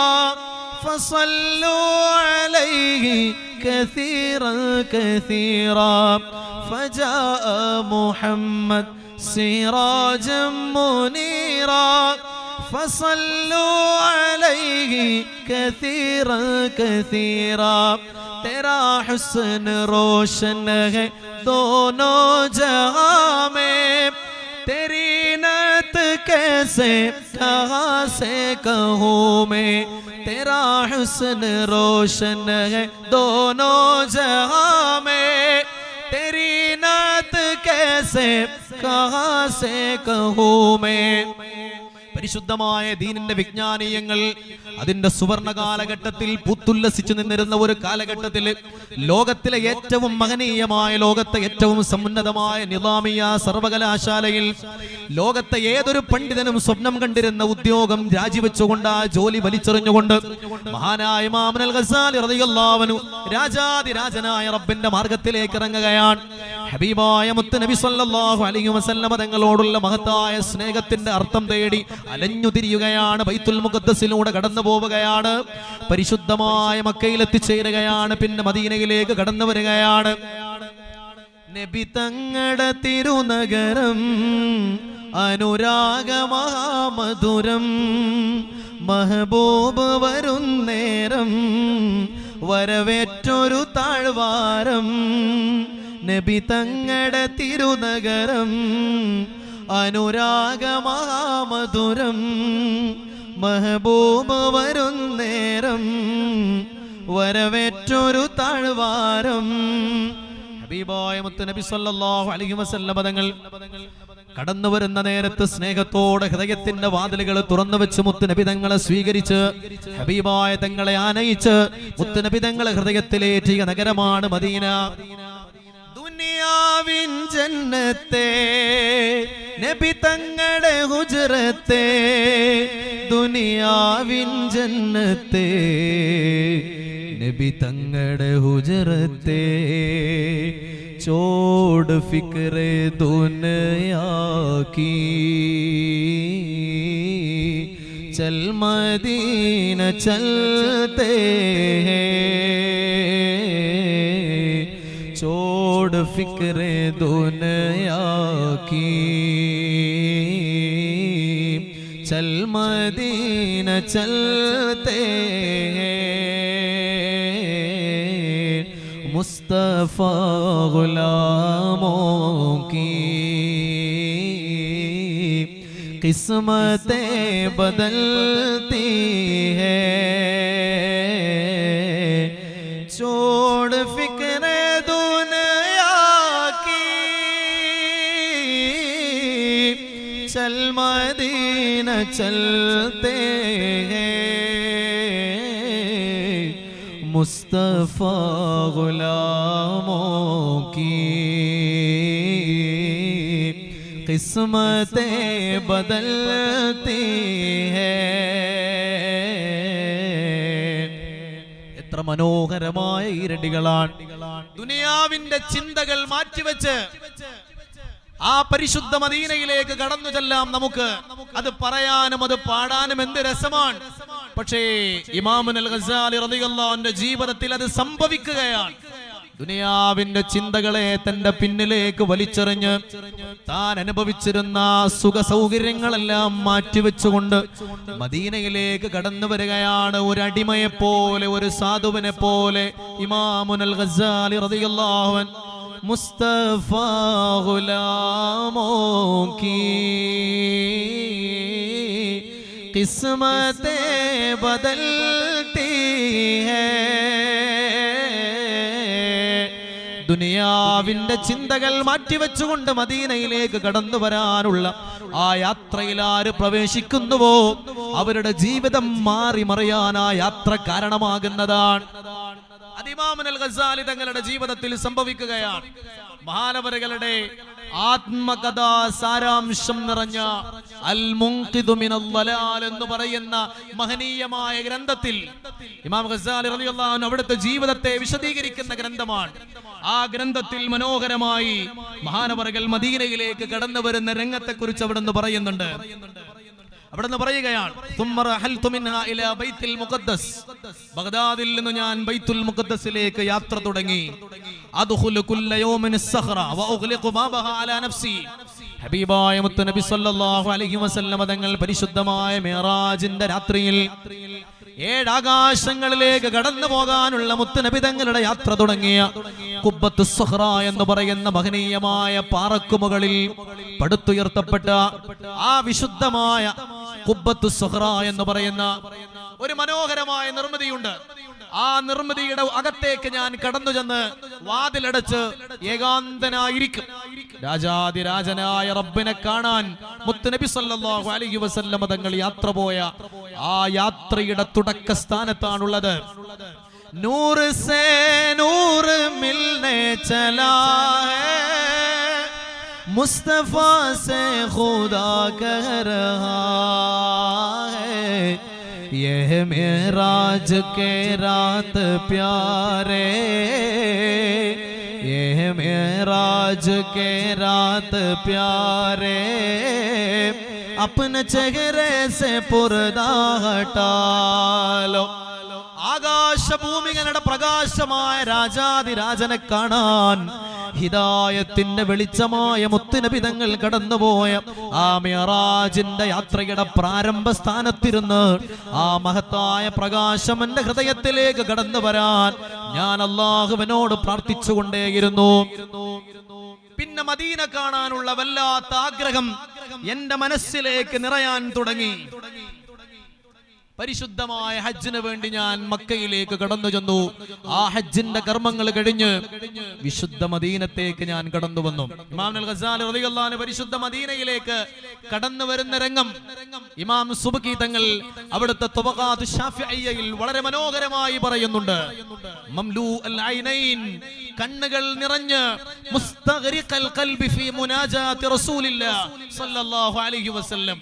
ഫസല്ലു അലൈഹി കസീറൻ കസീറാ ഫജാഅ മുഹമ്മദ് സിറാജൻ മുനീറാ فصلوا عليه كثيرا كثيرا तेरा हुस्न रोशन है दोनों जहां में तेरी नत कैसे कहाँ से कहूँ मैं तेरा हुस्न रोशन है दोनों जहां में तेरी नत कैसे कहाँ से कहूँ मैं പരിശുദ്ധമായ ദീനിന്റെ വിജ്ഞാനീയങ്ങൾ അതിന്റെ സുവർണ കാലഘട്ടത്തിൽ പൂത്തുല്ലസിച്ചു നിന്നിരുന്ന ഒരു കാലഘട്ടത്തിൽ ലോകത്തിലെ ഏറ്റവും മഹനീയമായ ലോകത്തെ ഏറ്റവും സമുന്നതമായ നിസാമിയ സർവകലാശാലയിൽ ലോകത്തെ ഏതൊരു പണ്ഡിതനും സ്വപ്നം കണ്ടിരുന്ന ഉദ്യോഗം രാജിവെച്ചുകൊണ്ട് ആ ജോലി വലിച്ചെറിഞ്ഞുകൊണ്ട് മഹാനായ ഇമാം അൽ ഗസാലി റളിയല്ലാഹു അൻഹു രാജാതിരാജനായ റബ്ബിന്റെ മാർഗത്തിലേക്ക് ഇറങ്ങുകയാണ്. ഹബീബായ മുത്ത് നബി സല്ലല്ലാഹു അലൈഹി വസല്ലമ തങ്ങളോടുള്ള മഹത്തായ സ്നേഹത്തിന്റെ അർത്ഥം തേടി അലഞ്ഞു തിരിയുകയാണ്. ബൈത്തുൽ മുഖദ്ദസിലൂടെ കടന്നു പോവുകയാണ്. പരിശുദ്ധമായ മക്കയിൽ എത്തിച്ചേരുകയാണ്. പിന്നെ മദീനയിലേക്ക് കടന്നു വരികയാണ്. നബി തങ്ങളുടെ തിരുനഗരം അനുരാഗ മഹാമധുരം മഹബൂബ് വരുന്നേരം വരവേറ്റൊരു താഴ്വാരം നബി തങ്ങളുടെ തിരുനഗരം അനുരാഗ മഹാമധുരം മഹബൂബ് വരുന്നേരം വരവേറ്റൊരു താഴ്വാരം. ഹബീബായ മുത്ത് നബി സല്ലല്ലാഹു അലൈഹി വസല്ലം തങ്ങൾ കടന്നു വരുന്ന നേരത്ത് സ്നേഹത്തോടെ ഹൃദയത്തിന്റെ വാതിലുകൾ തുറന്നു വെച്ച് മുത്തുനബി തങ്ങളെ സ്വീകരിച്ച് ഹബീബായ തങ്ങളെ ആനയിച്ച് മുത്തുനബി തങ്ങളെ ഹൃദയത്തിലേറ്റിയ നഗരമാണ് മദീന. ദുനിയാവിൻ ജന്നത്തെ നബി തങ്ങളുടെ ഹുജ്റത്തെ ദുനിയാവിൻ ജന്നത്തെ നബി തങ്ങളുടെ ഹുജ്റത്തെ छोड़ फिक्रे दुनिया की चल मदीना चलते हैं छोड़ फिक्रे दुनिया की चल मदीना चलते हैं मुस्तफा गुलामों की किस्मतें बदलती है छोड़ फिक्रे दुनिया की चल मदीना चलते हैं मुस्तफा गुलामों की किस्मतें बदलती है. എത്ര മനോഹരമായ ഈരടികളാണ്. ദുനിയാവിന്റെ ചിന്തകൾ മാറ്റിവെച്ച് ആ പരിശുദ്ധ മദീനയിലേക്ക് കടന്നു ചെല്ലാം. നമുക്ക് അത് പറയാനും അത് പാടാനും എന്ത് രസമാണ്. പക്ഷേ ഇമാം അൽ ഗസാലി റളിയല്ലാഹു അൻഹുവിന്റെ ജീവിതത്തിൽ അത് സംഭവിക്കുകയാണ്. ദുനിയാവിന്റെ ചിന്തകളെ തന്റെ പിന്നിലേക്ക് വലിച്ചെറിഞ്ഞ് താൻ അനുഭവിച്ചിരുന്ന സുഖ സൗകര്യങ്ങളെല്ലാം മാറ്റിവെച്ചുകൊണ്ട് മദീനയിലേക്ക് കടന്നു വരികയാണ്. ഒരു അടിമയെ പോലെ, ഒരു സാധുവിനെ പോലെ ഇമാം അൽ ഗസാലി റളിയല്ലാഹു അൻഹു मुस्तफा गुलामों की किस्मतें बदलती है. ദുനിയാവിന്റെ ചിന്തകൾ മാറ്റിവെച്ചുകൊണ്ട് മദീനയിലേക്ക് കടന്നു വരാനുള്ള ആ യാത്രയിൽ ആര് പ്രവേശിക്കുന്നുവോ അവരുടെ ജീവിതം മാറി മറിയാൻ ആ യാത്ര കാരണമാകുന്നതാണ്. ഇമാം അൽ ഗസാലി തങ്ങളുടെ ജീവിതത്തിൽ സംഭവിക്കുകയാണ്. മഹാനവറുകളുടെ ആത്മകഥാ സാരാംശം നിറഞ്ഞ അൽ മുൻഖിദു മിനൽ ളലാൽ എന്ന് പറയുന്ന മഹനീയമായ ഗ്രന്ഥത്തിൽ ഇമാം ഗസാലി റളിയല്ലാഹു അൻഹു അവിടുത്തെ ജീവിതത്തെ വിശദീകരിക്കുന്ന ഗ്രന്ഥമാണ്. ആ ഗ്രന്ഥത്തിൽ മനോഹരമായി മഹാനവറുകൾ മദീനയിലേക്ക് കടന്നു വരുന്ന രംഗത്തെക്കുറിച്ച് അവിടുന്ന് പറയുന്നുണ്ട്. അവിടുന്ന് പറയുകയാണ്, ബഗ്ദാദിൽ നിന്ന് ഞാൻ ബൈത്തുൽ മുഖദ്ദസിലേക്ക് യാത്ര തുടങ്ങി. ഹബീബായ മുത്ത് നബി സല്ലല്ലാഹു അലൈഹി വസല്ലം തങ്ങൾ പരിശുദ്ധമായ മിഅ്റാജിന്റെ രാത്രിയിൽ 7 ആകാശങ്ങളിലേക്ക് കടന്നു പോകാനുള്ള മുത്തുനബി തങ്ങളുടെ യാത്ര തുടങ്ങിയ ഖുബ്ബത്തുസ് സഖ്റ എന്ന് പറയുന്ന മഹനീയമായ പാറക്കുമുകളിൽ പടുത്തുയർത്തപ്പെട്ട ആ വിശുദ്ധമായ ഖുബ്ബത്തുസ് സഖ്റ എന്ന് പറയുന്ന ഒരു മനോഹരമായ നിർമ്മിതിയുണ്ട്. ആ നിർമ്മിതിയുടെ അകത്തേക്ക് ഞാൻ കടന്നു ചെന്ന് വാതിലടച്ച് ഏകാന്തനായിരിക്കും. രാജാതിരാജനായ റബ്ബിനെ കാണാൻ മുത്തുനബി സല്ലല്ലാഹു അലൈഹി വസല്ലം തങ്ങൾ യാത്ര പോയ ആ യാത്രയുടെ തുടക്ക സ്ഥാനത്താണുള്ളത്. നൂർ സേ നൂർ മിൽനെ ചലാ ഹൈ മുസ്തഫാ സേ ഖുദാ കഹ രഹാ ഹൈ यह मेराज के रात प्यारे, यह मेराज के रात प्यारे, अपने चेहरे से पर्दा हटा लो. ആകാശഭൂമികളുടെ പ്രകാശമായ രാജാതിരാജനെ കാണാൻ ഹിദായത്തിന്റെ വെളിച്ചമായ മുത്തുനബി തങ്ങൾ കടന്നുപോയ ആ മിഅ്റാജിന്റെ യാത്രയുടെ പ്രാരംഭ സ്ഥാനത്തിരുന്ന് ആ മഹത്തായ പ്രകാശം എന്റെ ഹൃദയത്തിലേക്ക് കടന്നു വരാൻ ഞാൻ അല്ലാഹുവിനോട് പ്രാർത്ഥിച്ചുകൊണ്ടേയിരുന്നു. പിന്നെ മദീന കാണാനുള്ള വല്ലാത്ത ആഗ്രഹം എന്റെ മനസ്സിലേക്ക് നിറയാൻ തുടങ്ങി. പരിശുദ്ധമായ ഹജ്ജിന് വേണ്ടി ഞാൻ മക്കയിലേക്ക് കടന്നു ചെന്നു. ആ ഹജ്ജിന്റെ കർമ്മങ്ങൾ കഴിഞ്ഞ് വിശുദ്ധ മദീനത്തേക്ക് ഞാൻ കടന്നു വന്നു. ഇമാം അൽ ഗസാലി റളിയല്ലാഹു അൻഹു പരിശുദ്ധ മദീനയിലേക്ക് കടന്നു വരുന്ന രംഗം ഇമാം സുബ്കി തങ്ങൾ അവിടുത്തെ തബഖാത്ത് ശാഫിഇയ്യയിൽ വളരെ മനോഹരമായി പറയുന്നുണ്ട്. മംലൂ അൽ ഐനൈൻ, കണ്ണുകൾ നിറഞ്ഞ് മുസ്തഗ്രിഖൽ ഖൽബി ഫീ മുനാജാത്തി റസൂലില്ലാഹ് സ്വല്ലല്ലാഹു അലൈഹി വസല്ലം,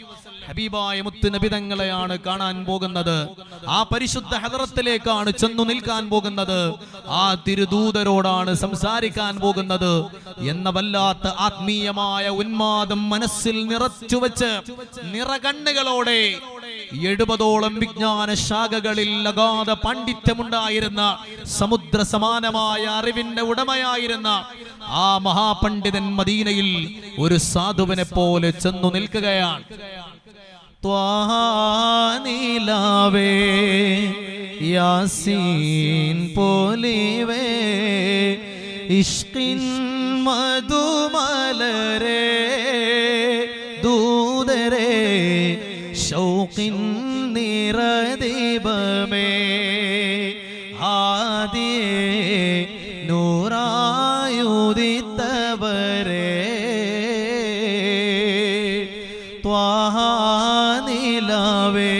ഹബീബായ മുത്തുനബി തങ്ങളെയാണ് കാണാൻ പോകുന്നത്. ആ പരിശുദ്ധ ഹദറത്തിലേക്കാണ് ചെന്നു നിൽക്കാൻ പോകുന്നത്. ആ തിരുദൂതരോടാണ് സംസാരിക്കാൻ പോകുന്നത് എന്ന വല്ലാത്ത ആത്മീയമായ ഉന്മാദം മനസ്സിൽ നിറച്ചു വെച്ച് നിറകണ്ണുകളോടെ 70ഓളം വിജ്ഞാന ശാഖകളിൽ അഗാധ പാണ്ഡിത്യമുണ്ടായിരുന്ന സമുദ്ര സമാനമായ അറിവിന്റെ ഉടമയായിരുന്ന ആ മഹാപണ്ഡിതൻ മദീനയിൽ ഒരു സാധുവിനെ പോലെ ചെന്നു നിൽക്കുകയാണ്. ത്വാനിലാവേ യാസീൻ പോലിവേ ഇഷ്കിൻ മധുമലരേ ദൂതരേ ശൗഖിൻ നിറദീപമേ ഹാദിയേ നൂറായുദിത്തവരേ ത്വാനിലാവേ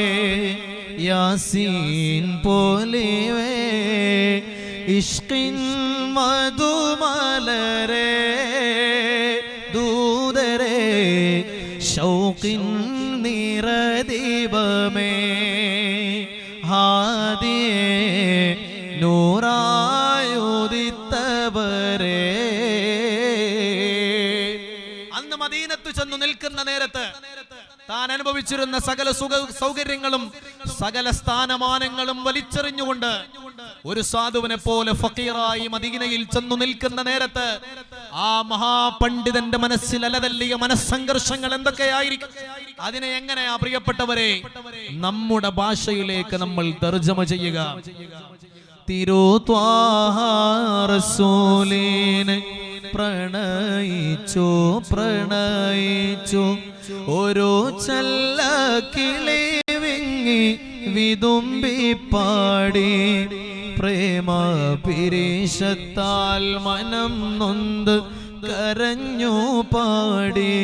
യാസീൻ പോലിവേ ഇഷ്കിൻ മധുമലരേ ദൂതരേ ശൗഖിൻ നിറദീപമേ ഹാദിയേ നൂറായുദിത്തവരേ. അന്ന് മദീനത്ത് ചെന്നു നിൽക്കുന്ന നേരത്ത് താൻ അനുഭവിച്ചിരുന്ന സകല സൗകര്യങ്ങളും സകല സ്ഥാനമാനങ്ങളും വലിച്ചെറിഞ്ഞുകൊണ്ട് ഒരു സാധുവിനെ പോലെ ഫക്കീറായി മദീനയിൽ ചെന്നു നിൽക്കുന്ന നേരത്ത് ആ മഹാപണ്ഡിതന്റെ മനസ്സിൽ അലതല്ലിയ മനസ്സംഘർഷങ്ങൾ എന്തൊക്കെയായിരിക്കും? അതിനെ എങ്ങനെയാ പ്രിയപ്പെട്ടവരെ നമ്മുടെ ഭാഷയിലേക്ക് നമ്മൾ തർജ്ജമ ചെയ്യുക? തിരുത്വാഹ റസൂലിനെ പ്രണയിച്ചു പ്രണയിച്ചു ഓരോ ചല്ല കിളി വിങ്ങി വിതുമ്പി പാടി പ്രേമ പിരീശത്താൽ മനം നൊന്ത് കരഞ്ഞു പാടി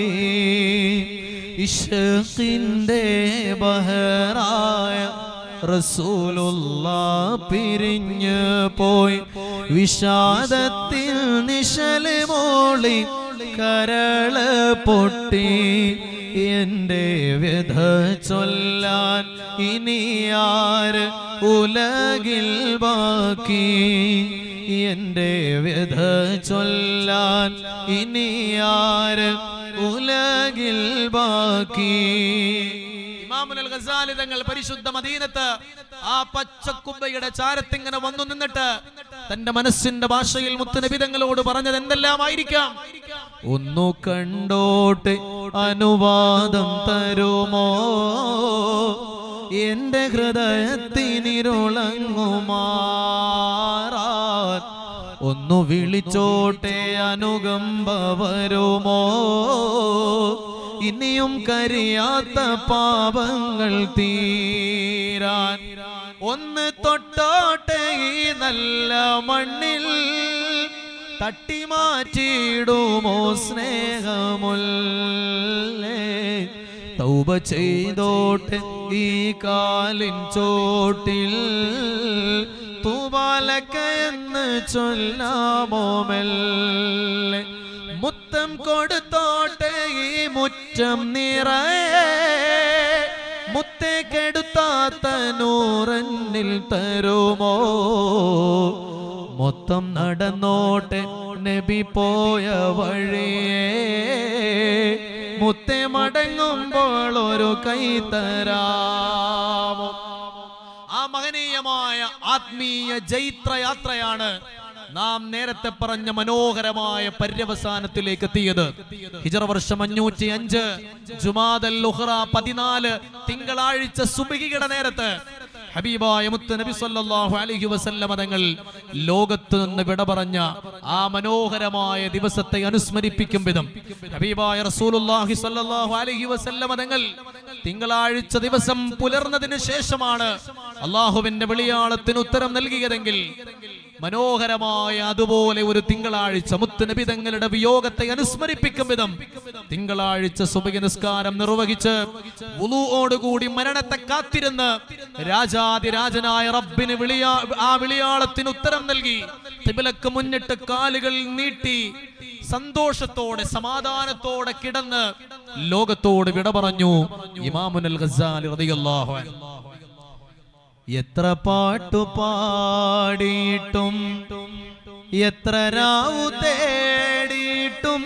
ഇശ്ഖിന്റെ ബഹറായ റസൂലുള്ളാഹ് പിരിഞ്ഞു പോയി വിഷാദത്തിൽ നിശല് മോളി കരള് പൊട്ടി എന്റെ വ്യഥ ചൊല്ലാൻ ഇനിയാര് ഉലകിൽ ബാക്കി, എന്റെ വ്യഥ ചൊല്ലാൻ ഇനിയാര് ഉലകിൽ ബാക്കി. ഇമാമുൽ ഗസാലി തങ്ങൾ പരിശുദ്ധ മദീനത്ത് ആ പച്ചക്കുബ്ബയുടെ ചാരത്തിങ്ങനെ വന്നു നിന്നിട്ട് തന്റെ മനസ്സിന്റെ ഭാഷയിൽ മുത്തുനബി തങ്ങളോട് പറഞ്ഞത് എന്തെല്ലാമായിരിക്കാം? ഒന്നു കണ്ടോട്ടെ അനുവാദം തരുമോ, എന്റെ ഹൃദയത്തിനിരുളങ്ങുമാറാൻ, ഒന്നു വിളിച്ചോട്ടെ അനുകമ്പ വരുമോ, ഇനിയും കരിയാത്ത പാപങ്ങൾ തീരാൻ, ഒന്ന് തൊട്ടോട്ടെ ഈ നല്ല മണ്ണിൽ തട്ടിമാറ്റിയിടുമോ സ്നേഹമുല്ലേ, തൗബ ചെയ്തോട്ടെ ഈ കാലിൻ ചോട്ടിൽ തൂബാലക എന്ന് ചൊല്ലാമോ മെല്ലെ, മുത്തം കൊടുത്തോട്ടെ ഈ മുറ്റം നിറയെ, മുത്തേ കെടുത്താത്ത നൂറന്നിൽ തരുമോ, മൊത്തം നടന്നോട്ടെ നബി പോയ വഴിയേ, മുത്തേ മടങ്ങുമ്പോൾ ഒരു കൈ തരാമോ. ആ മഹനീയമായ ആത്മീയ ജൈത്രയാത്രയാണ് നാം നേരത്തെ പറഞ്ഞ മനോഹരമായ പര്യവസാനത്തിലേക്ക് എത്തിയത്. ഹിജ്റ വർഷം 505 ജുമാദൽ ഉഖ്റ 14 തിങ്കളാഴ്ച സുബ്ഹിയുടെ നേരത്ത് ഹബീബായ മുത്ത് നബി സല്ലല്ലാഹു അലൈഹി വസല്ലം തങ്ങൾ ലോകത്ത് നിന്ന് വിട പറഞ്ഞ ആ മനോഹരമായ ദിവസത്തെ അനുസ്മരിപ്പിക്കും വിധം ഹബീബായ റസൂലുള്ളാഹി സല്ലല്ലാഹു അലൈഹി വസല്ലം തങ്ങൾ തിങ്കളാഴ്ച ദിവസം പുലർന്നതിന് ശേഷമാണ് അല്ലാഹുവിന്റെ വിളിയാളത്തിന് ഉത്തരം നൽകിയതെങ്കിൽ മനോഹരമായ അതുപോലെ ഒരു തിങ്കളാഴ്ച മുത്ത് നബി തങ്ങളുടെ വിയോഗത്തെ അനുസ്മരിപ്പിക്കും വിധം തിങ്കളാഴ്ച സുബഹി നിസ്കാരം നിർവഹിച്ച് വുളൂഓടുകൂടി മരണത്തെ കാത്തിരുന്ന് രാജാതിരാജനായ റബ്ബിന് ആ വിളിയാളത്തിന് ഉത്തരം നൽകി ഖിബ്ലക്ക് മുന്നിട്ട് കാലുകൾ നീട്ടി സന്തോഷത്തോടെ സമാധാനത്തോടെ കിടന്ന് ലോകത്തോട് വിട പറഞ്ഞു ഇമാമുൽ ഗസാലി റളിയല്ലാഹു അൻഹു. എത്ര പാട്ടു പാടിയിട്ടും എത്ര രാവു തേടിയിട്ടും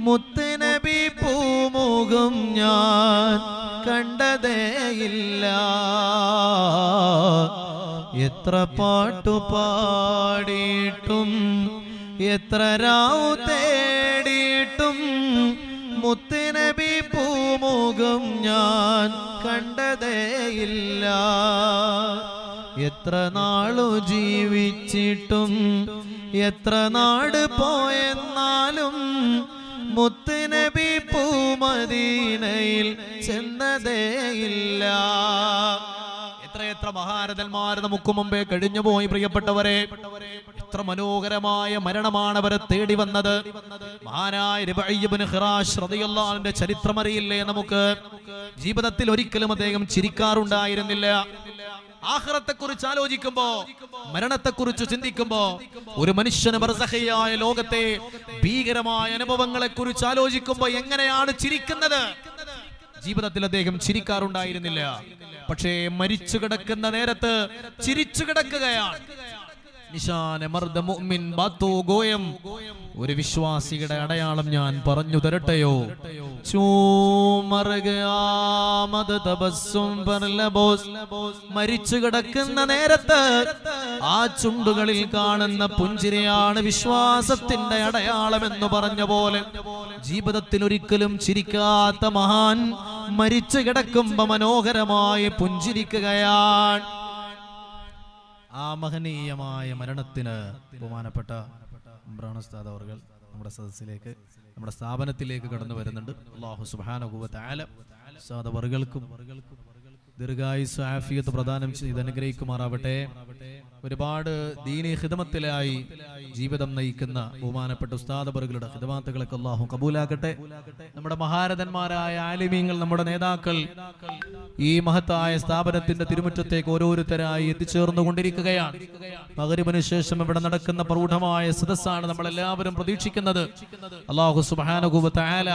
മുത്തുനബി പൂമുഖം ഞാൻ കണ്ടതേയില്ല. എത്ര പാട്ടു പാടിയിട്ടും എത്ര രാവു തേടിയിട്ടും മുത്തുനബി പൂമുഖം ഞാൻ കണ്ടതേയില്ല. എത്ര നാളു ജീവിച്ചിട്ടും എത്ര നാട് പോയെന്നാലും മുത്തുനബി പൂമദീനയിൽ ചെന്നതേയില്ല. എത്രയെത്ര മഹാരഥന്മാർ നമുക്ക് മുമ്പേ കഴിഞ്ഞുപോയി പ്രിയപ്പെട്ടവരെ. എത്ര മനോഹരമായ മരണമാണ് അവരെ തേടി വന്നത്. മഹാനായ റിബഈ ഇബ്നു ഖിറാശ് റളിയല്ലാഹു അൻഹുവിന്റെ ചരിത്രം അറിയില്ലേ നമുക്ക്? ജീവിതത്തിൽ ഒരിക്കലും അദ്ദേഹം ചിരിക്കാറുണ്ടായിരുന്നില്ല. ആഖിറത്തെ കുറിച്ച് ആലോചിക്കുമ്പോ, മരണത്തെ കുറിച്ച് ചിന്തിക്കുമ്പോ, ഒരു മനുഷ്യന് ബർസഖിയായ ലോകത്തെ ഭീകരമായ അനുഭവങ്ങളെ കുറിച്ച് ആലോചിക്കുമ്പോ എങ്ങനെയാണ് ചിരിക്കുന്നത്? ജീവിതത്തിൽ അദ്ദേഹം ചിരിക്കാറുണ്ടായിരുന്നില്ല. പക്ഷേ മരിച്ചു കിടക്കുന്ന നേരത്ത് ചിരിച്ചു കിടക്കുകയാണ്. നിശാന മർദ മുഅ്മിൻ ബാത്തു ഗോയം. ഒരു വിശ്വാസിയുടെ അടയാളം ഞാൻ പറഞ്ഞു തരട്ടെയോ? മരിച്ചു കിടക്കുന്ന നേരത്ത് ആ ചുണ്ടുകളിൽ കാണുന്ന പുഞ്ചിരിയാണ് വിശ്വാസത്തിന്റെ അടയാളം എന്ന് പറഞ്ഞ പോലെ ജീവിതത്തിൽ ഒരിക്കലും ചിരിക്കാത്ത മഹാൻ മരിച്ചു കിടക്കുമ്പോ മനോഹരമായി പുഞ്ചിരിക്കുകയാണ്. ആ മഹനീയമായ മരണത്തിന് ബഹുമാനപ്പെട്ട ഇമ്രാൻ ഉസ്താദ് അവർകൾ നമ്മുടെ സദസ്സിലേക്ക്, നമ്മുടെ സ്ഥാപനത്തിലേക്ക് കടന്നു വരുന്നുണ്ട്. അല്ലാഹു സുബ്ഹാനഹു വ തആല ഉസ്താദ് അവർകൾക്കും ദീർഘായുസ്സും ആഫിയത്ത് പ്രദാനം ചെയ്ത് അനുഗ്രഹിക്കുമാറാവട്ടെ. ഒരുപാട് ദീനി ഖിദ്മത്തിലായി ജീവിതം നയിക്കുന്ന ബഹുമാനപ്പെട്ട ഉസ്താദ് അവറുകളുടെ ഖിദ്മത്തുകളൊക്കെ അല്ലാഹു കബൂലാക്കട്ടെ. നമ്മുടെ മഹാരഥന്മാരായ ആലിമീങ്ങൾ, നമ്മുടെ നേതാക്കൾ ഈ മഹത്തായ സ്ഥാപനത്തിന്റെ തിരുമുറ്റത്തേക്ക് ഓരോരുത്തരായി എത്തിച്ചേർന്നു കൊണ്ടിരിക്കുകയാണ്. മഗ്‌രിബിന് ശേഷം ഇവിടെ നടക്കുന്ന പ്രൗഢമായ സദസ്സാണ് നമ്മളെല്ലാവരും പ്രതീക്ഷിക്കുന്നത്. അല്ലാഹു സുബ്ഹാനഹു വ തആല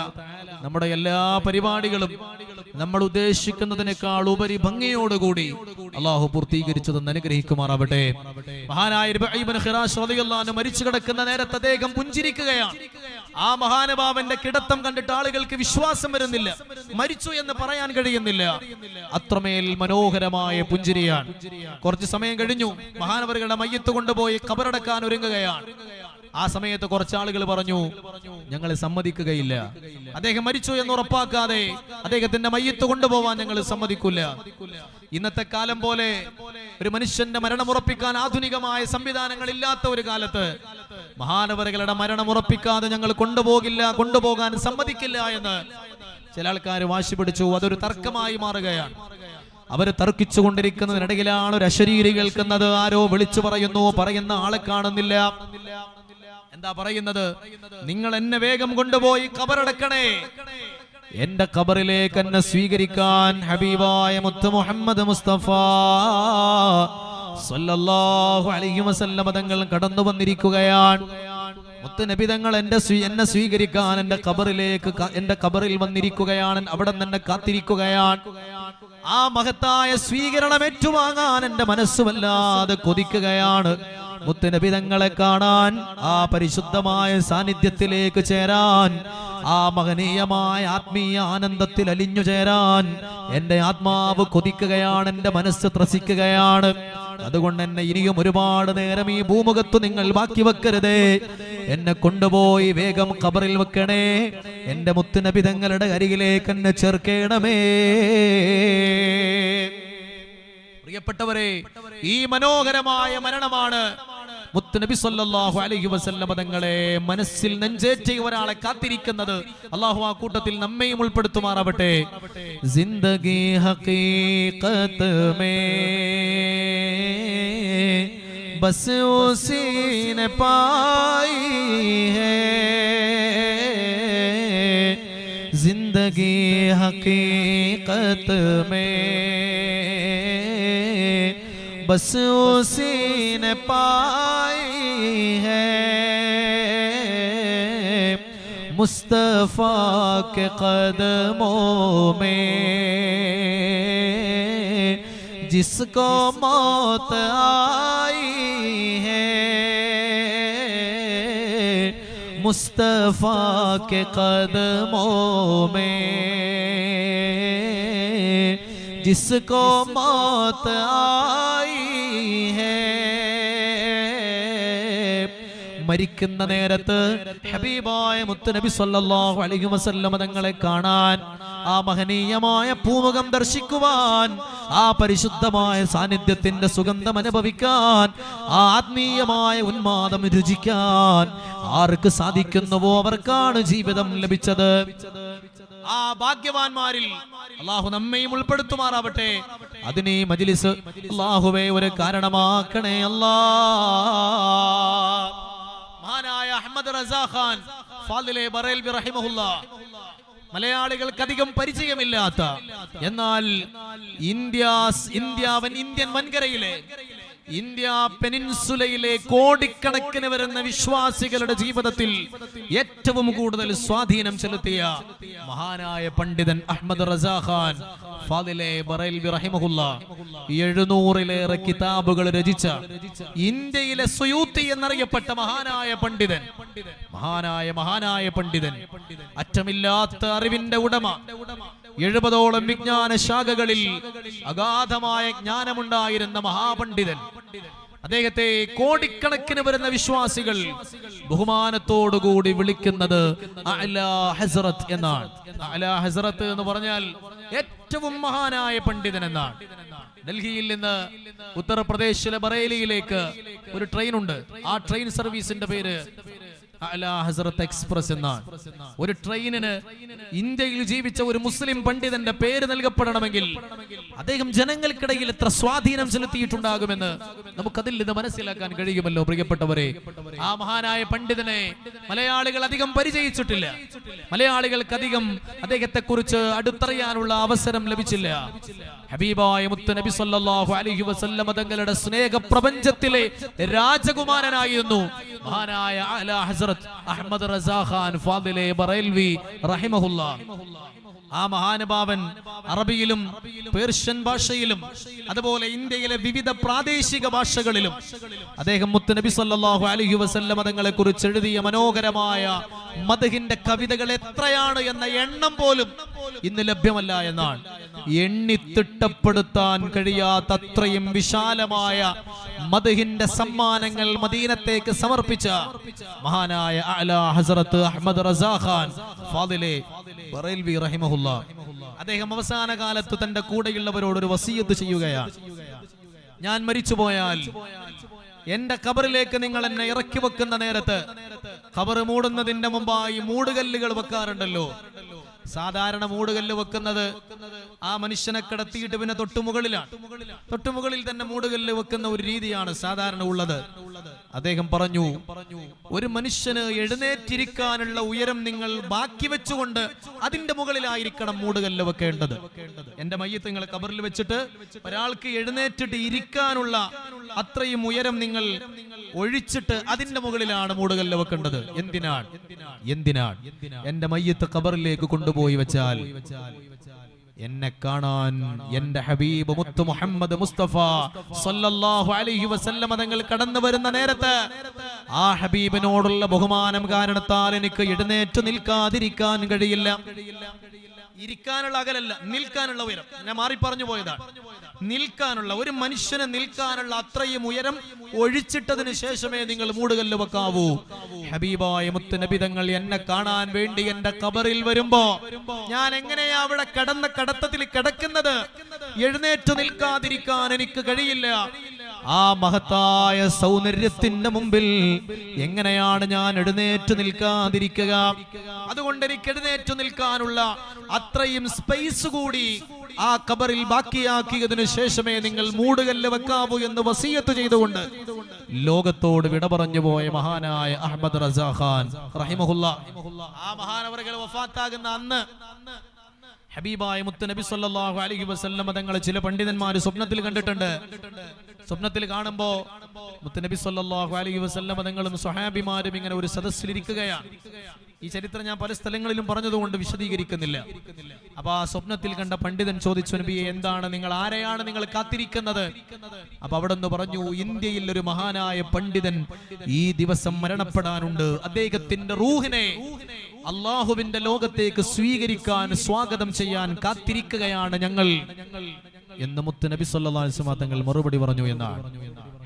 നമ്മുടെ എല്ലാ പരിപാടികളും നമ്മൾ ഉദ്ദേശിക്കുന്നതിനേക്കാൾ ഉപരി ഭംഗിയോടുകൂടി അല്ലാഹു പൂർത്തീകരിച്ചു തന്ന് അനുഗ്രഹിക്കുമാറാവട്ടെ. മഹാനായ റബീഉ ഇബ്നു ഖിറാശ് റളിയല്ലാഹു അൻഹു മരിച്ചു കിടക്കുന്ന നേരത്തെ അദ്ദേഹം പുഞ്ചിരിക്കുകയാണ്. ആ മഹാനുഭാവന്റെ കിടത്തം കണ്ടിട്ട് ആളുകൾക്ക് വിശ്വാസം വരുന്നില്ല, മരിച്ചു എന്ന് പറയാൻ കഴിയുന്നില്ല. അത്രമേൽ മനോഹരമായ പുഞ്ചിരിയാണ്. കുറച്ചു സമയം കഴിഞ്ഞു, മഹാനവറുകളുടെ മയ്യത്ത് കൊണ്ടുപോയി ഖബറടക്കാൻ ഒരുങ്ങുകയാണ്. ആ സമയത്ത് കുറച്ചാളുകൾ പറഞ്ഞു, ഞങ്ങൾ സമ്മതിക്കുകയില്ല, അദ്ദേഹം മരിച്ചു എന്ന് ഉറപ്പാക്കാതെ അദ്ദേഹത്തിന്റെ മയ്യത്ത് കൊണ്ടുപോവാൻ ഞങ്ങൾ സമ്മതിക്കില്ല. ഇന്നത്തെ കാലം പോലെ ഒരു മനുഷ്യന്റെ മരണം ഉറപ്പിക്കാൻ ആധുനികമായ സംവിധാനങ്ങൾ ഇല്ലാത്ത ഒരു കാലത്ത് മഹാനവറുകളുടെ മരണം ഉറപ്പിക്കാതെ ഞങ്ങൾ കൊണ്ടുപോകാൻ സമ്മതിക്കില്ല എന്ന് ചില ആൾക്കാർ വാശി പിടിച്ചു. അതൊരു തർക്കമായി മാറുകയാണ്. അവര് തർക്കിച്ചുകൊണ്ടിരിക്കുന്നതിനിടയിലാണ് ഒരു അശരീരി കേൾക്കുന്നത്. ആരോ വിളിച്ചു പറയുന്ന ആളെ കാണുന്നില്ല. എന്താ പറയുന്നത്? നിങ്ങൾ എന്നെ വേഗം കൊണ്ടുപോയി ഖബറടക്കണേ, എന്റെ ഖബറിലേക്ക് എന്നെ സ്വീകരിക്കാൻ ഹബീബായ മുത്ത് മുഹമ്മദ് മുസ്തഫ സല്ലല്ലാഹു അലൈഹി വസല്ലം തങ്ങൾ കടന്നു വന്നിരിക്കുകയാണ്. മുത്ത് നബി തങ്ങൾ എന്നെ സ്വീകരിക്കാൻ എന്റെ ഖബറിൽ വന്നിരിക്കുകയാണ്. അവിടെ തന്നെ കാത്തിരിക്കുകയാണ്. ആ മഹത്തായ സ്വീകരണം ഏറ്റുവാങ്ങാൻ എന്റെ മനസ്സ് വല്ലാതെ കൊതിക്കുകയാണ്. മുത്തുനബി തങ്ങളെ കാണാൻ, ആ പരിശുദ്ധമായ സാന്നിധ്യത്തിലേക്ക് ചേരാൻ, ആ മഹനീയമായ ആത്മീയ ആനന്ദത്തിൽ അലിഞ്ഞു ചേരാൻ എന്റെ ആത്മാവ് കൊതിക്കുകയാണ്, എന്റെ മനസ്സ് ത്രസിക്കുകയാണ്. അതുകൊണ്ട് എന്നെ ഇനിയും ഒരുപാട് നേരം ഈ ഭൂമുഖത്ത് നിങ്ങൾ ബാക്കി വെക്കരുതേ, എന്നെ കൊണ്ടുപോയി വേഗം ഖബറിൽ വെക്കണേ, എന്റെ മുത്തുനബി തങ്ങളുടെ അരികിലേക്ക് എന്നെ ചേർക്കണമേ. പ്രിയപ്പെട്ടവരെ, ഈ മനോഹരമായ മരണമാണ് മുത്തുനബി സല്ലല്ലാഹു അലൈഹി വസല്ലം തങ്ങളെ മനസ്സിൽ നെഞ്ചേറ്റിയ ഒരാളെ കാത്തിരിക്കുന്നത്. അല്ലാഹു ആ കൂട്ടത്തിൽ നമ്മയും ഉൾപ്പെടുത്തുമാറാവട്ടെ. ജിന്ദഗി ഹഖീഖത്ത് മേ ബസ് ഉസീനെ പായി ഹൈ, ജിന്ദഗി ഹഖീഖത്ത് മേ बस उसी ने पाई है, मुस्तफा के कदमों में जिसको मौत आई है, मुस्तफा के कदमों में जिसको मौत आई है. മരിക്കുന്ന നേരത്ത് ഹബീബായ മുത്തുനബി സല്ലല്ലാഹു അലൈഹി വസല്ലം തങ്ങളെ കാണാൻ, ആ മഹനീയമായ പൂമുഖം ദർശിക്കുവാൻ, ആ പരിശുദ്ധമായ സാന്നിധ്യത്തിന്റെ സുഗന്ധം അനുഭവിക്കാൻ, ആ ആത്മീയമായ ഉന്മാദം രുചിക്കാൻ ആർക്ക് സാധിക്കുന്നുവോ അവർക്കാണ് ജീവിതം ലഭിച്ചത്. ആ ഭാഗ്യവാന്മാരിൽ അല്ലാഹു നമ്മയും ഉൾപ്പെടുത്തുമാറാവട്ടെ. അതിന് ഈ മജ്ലിസ് അല്ലാഹുവേ ഒരു കാരണമാക്കണേ അല്ലാ. മഹാനായ അഹ്മദ് റസാ ഖാൻ ഫാദിലെ ബറേൽവി റഹിമഹുല്ലാഹ്, മലയാളികൾക്ക് അധികം പരിചയമില്ലാത്ത, എന്നാൽ ഇന്ത്യൻ വൻകരയിലെ, ഇന്ത്യ പെനിൻസുലയിലെ കോടിക്കണക്കിന് വരുന്ന വിശ്വാസികളുടെ ജീവിതത്തിൽ ഏറ്റവും കൂടുതൽ സ്വാധീനം ചെലുത്തിയ മഹാനായ പണ്ഡിതൻ അഹ്മദ് റസാ ഖാൻ ഫാദിലെ ബറേൽവി റഹിമഹുല്ലാഹ് 700-ലേറെ കിതാബുകൾ രചിച്ച ഇന്ത്യയിലെ സുയൂത്തി എന്നറിയപ്പെട്ട മഹാനായ പണ്ഡിതൻ, അറ്റമില്ലാത്ത അറിവിന്റെ ഉടമ, 70ഓളം വിജ്ഞാന ശാഖകളിൽ അഗാധമായ ജ്ഞാനമുണ്ടായിരുന്ന മഹാപണ്ഡിതൻ. അദ്ദേഹത്തെ കോടിക്കണക്കിന് വരുന്ന വിശ്വാസികൾ ബഹുമാനത്തോടുകൂടി വിളിക്കുന്നത് അഅ്ലാ ഹസ്രത്ത് എന്നാണ്. അഅ്ലാ ഹസ്രത്ത് എന്ന് പറഞ്ഞാൽ ഏറ്റവും മഹാനായ പണ്ഡിതൻ എന്നാണ്. ഡൽഹിയിൽ നിന്ന് ഉത്തർപ്രദേശിലെ ബറേലിയിലേക്ക് ഒരു ട്രെയിൻ ഉണ്ട്. ആ ട്രെയിൻ സർവീസിന്റെ പേര് അലാ ഹസ്രത്ത് എക്സ്പ്രസ് എന്നാണ്. ഒരു ട്രെയിനിന് ഇന്ത്യയിൽ ജീവിച്ച ഒരു മുസ്ലിം പണ്ഡിതന്റെ പേര് നൽകപ്പെടണമെങ്കിൽ അദ്ദേഹം ജനങ്ങൾക്കിടയിൽ എത്ര സ്വാധീനം ചെലുത്തിയിട്ടുണ്ടാകുമെന്ന് നമുക്കതിൽ നിന്ന് മനസ്സിലാക്കാൻ കഴിയുമല്ലോ പ്രിയപ്പെട്ടവരെ. ആ മഹാനായ പണ്ഡിതനെ മലയാളികൾ അധികം പരിചയിച്ചിട്ടില്ല. മലയാളികൾക്ക് അധികം അദ്ദേഹത്തെ കുറിച്ച് അടുത്തറിയാനുള്ള അവസരം ലഭിച്ചില്ല. ഹബീബായ മുത്ത് നബി സല്ലല്ലാഹു അലൈഹി വസല്ലം തങ്ങളുടെ സ്നേഹ പ്രപഞ്ചത്തിലെ രാജകുമാരനായിരുന്നു മഹാനായ അലാ ഹസ്രത്ത് അഹ്മദ് റസാ ഖാൻ ഫാദിലെ ബറേൽവി റഹിമഹുല്ലാഹ്. ആ മഹാനുഭാവൻ അറബിയിലും പേർഷ്യൻ ഭാഷയിലും അതുപോലെ ഇന്ത്യയിലെ വിവിധ പ്രാദേശിക ഭാഷകളിലും അദ്ദേഹം മുത്ത് നബി സല്ലല്ലാഹു അലൈഹി വസല്ലം തങ്ങളെ കുറിച്ച് എഴുതിയ മനോഹരമായ മദ്ഹിന്റെ കവിതകൾ എത്രയാണ് എന്ന എണ്ണം പോലും ഇന്ന് ലഭ്യമല്ല എന്നാണ്. എണ്ണിത്തിട്ടപ്പെടുത്താൻ കഴിയാത്തത്രയും വിശാലമായ മദ്ഹിന്റെ സമ്മാനങ്ങൾ മദീനത്തേക്ക് സമർപ്പിച്ച മഹാനായ അലാ ഹസ്രത്ത് അഹ്മദ് റസാ ഖാൻ ഫാദിലെ ബറേൽവി റഹിമഹുല്ലാഹ് അദ്ദേഹം അവസാന കാലത്ത് തന്റെ കൂടെയുള്ളവരോട് ഒരു വസിയത്ത് ചെയ്യുകയാണ്. ഞാൻ മരിച്ചുപോയാൽ എന്റെ ഖബറിലേക്ക് നിങ്ങൾ എന്നെ ഇറക്കി വെക്കുന്ന നേരത്ത് ഖബർ മൂടുന്നതിന്റെ മുമ്പായി മൂടുകല്ലുകൾ വെക്കാറുണ്ടല്ലോ. സാധാരണ മൂടുകല്ല് വെക്കുന്നത് ആ മനുഷ്യനെ കിടത്തിയിട്ട് പിന്നെ തൊട്ടുമുകളിലാണ്. തൊട്ടുമുകളിൽ തന്നെ മൂടുകല്ല് വെക്കുന്ന ഒരു രീതിയാണ് സാധാരണ ഉള്ളത്. അദ്ദേഹം പറഞ്ഞു, ഒരു മനുഷ്യന് എഴുന്നേറ്റിരിക്കാനുള്ള ഉയരം നിങ്ങൾ ബാക്കി വെച്ചുകൊണ്ട് അതിന്റെ മുകളിലായിരിക്കണം മൂടുകല്ല് വെക്കേണ്ടത്. എന്റെ മയ്യത്ത് നിങ്ങൾ ഖബറിൽ വെച്ചിട്ട് ഒരാൾക്ക് എഴുന്നേറ്റിട്ട് ഇരിക്കാനുള്ള അത്രയും ഉയരം നിങ്ങൾ ഒഴിച്ചിട്ട് അതിന്റെ മുകളിലാണ് മൂടുകല്ല് വെക്കേണ്ടത്. എന്തിനാണ് എന്റെ മയ്യത്ത് ഖബറിലേക്ക് കൊണ്ടുപോയി വെച്ചാൽ എന്നെ കാണാൻ എന്റെ ഹബീബ് മുത്ത് മുഹമ്മദ് മുസ്തഫ സല്ലല്ലാഹു അലൈഹി വസല്ലം തങ്ങൾ കടന്നു വരുന്ന നേരത്ത് ആ ഹബീബിനോടുള്ള ബഹുമാനം കാരണത്താൽ എനിക്ക് എഴുന്നേറ്റ് നിൽക്കാതിരിക്കാൻ കഴിയില്ല. ഇരിക്കാനുള്ള അകലല്ല, നിൽക്കാനുള്ള ഉയരം. ഞാൻ മാറി പറഞ്ഞു പോയതാണ്. നിൽക്കാനുള്ള, ഒരു മനുഷ്യന് നിൽക്കാനുള്ള അത്രയും ഉയരം ഒഴിച്ചിട്ടതിന് ശേഷമേ നിങ്ങൾ മൂടുകല്ല് വെക്കാവൂ. ഹബീബായ മുത്ത് നബി തങ്ങൾ എന്നെ കാണാൻ വേണ്ടി എന്റെ ഖബറിൽ വരുമ്പോ ഞാൻ എങ്ങനെയാ അവിടെ കിടന്ന കടത്തത്തിൽ കിടക്കുന്നത്? എഴുന്നേറ്റ് നിൽക്കാതിരിക്കാൻ എനിക്ക് കഴിയില്ല. ആ മഹത്തായ സൗന്ദര്യത്തിന്റെ മുമ്പിൽ എങ്ങനെയാണ് ഞാൻ എഴുന്നേറ്റ് നിൽക്കാതിരിക്കുക? അതുകൊണ്ട് എനിക്ക് എഴുന്നേറ്റ് നിൽക്കാനുള്ള അത്രയും സ്പേസ് കൂടി ആ ഖബറിൽ ബാക്കിയാക്കിയതിനു ശേഷമേ നിങ്ങൾ മൂടുകല്ല് വെക്കാവൂ എന്ന് വസിയത്ത് ചെയ്തുകൊണ്ട് ലോകത്തോട് വിട പറഞ്ഞു പോയ മഹാനായ അഹ്മദ് റസാ ഖാൻ റഹിമഹുല്ലാഹ്. ആ മഹാനവറുകൾ വഫാത്താകുന്ന അന്ന് ഹബീബായ മുത്ത് നബി സല്ലല്ലാഹു അലൈഹി വസല്ലം തങ്ങളെ ചില പണ്ഡിതന്മാർ സ്വപ്നത്തിൽ കണ്ടിട്ടുണ്ട്. സ്വപ്നത്തിൽ കാണുമ്പോ മുത്ത് നബി സല്ലല്ലാഹു അലൈഹി വസല്ലം തങ്ങളും സ്വഹാബിമാരും ഇങ്ങനെ ഒരു സദസ്സിലിരിക്കുകയാണ്. ഈ ചരിത്രം ഞാൻ പല സ്ഥലങ്ങളിലും പറഞ്ഞതുകൊണ്ട് വിശദീകരിക്കുന്നില്ല. അപ്പൊ ആ സ്വപ്നത്തിൽ കണ്ട പണ്ഡിതൻ ചോദിച്ചു, നബിയെ, എന്താണ് നിങ്ങൾ, ആരെയാണ് നിങ്ങൾ കാത്തിരിക്കുന്നത്? അപ്പൊ അവിടെ നിന്ന് പറഞ്ഞു, ഇന്ത്യയിൽ ഒരു മഹാനായ പണ്ഡിതൻ ഈ ദിവസം മരണപ്പെടാനുണ്ട്. അദ്ദേഹത്തിന്റെ റൂഹിനെ അള്ളാഹുവിന്റെ ലോകത്തേക്ക് സ്വീകരിക്കാൻ, സ്വാഗതം ചെയ്യാൻ കാത്തിരിക്കുകയാണ് ഞങ്ങൾ എന്ന് മുത്ത് നബി സല്ലല്ലാഹു അലൈഹി വസല്ലം തങ്ങൾ മറുപടി പറഞ്ഞു എന്നാണ്.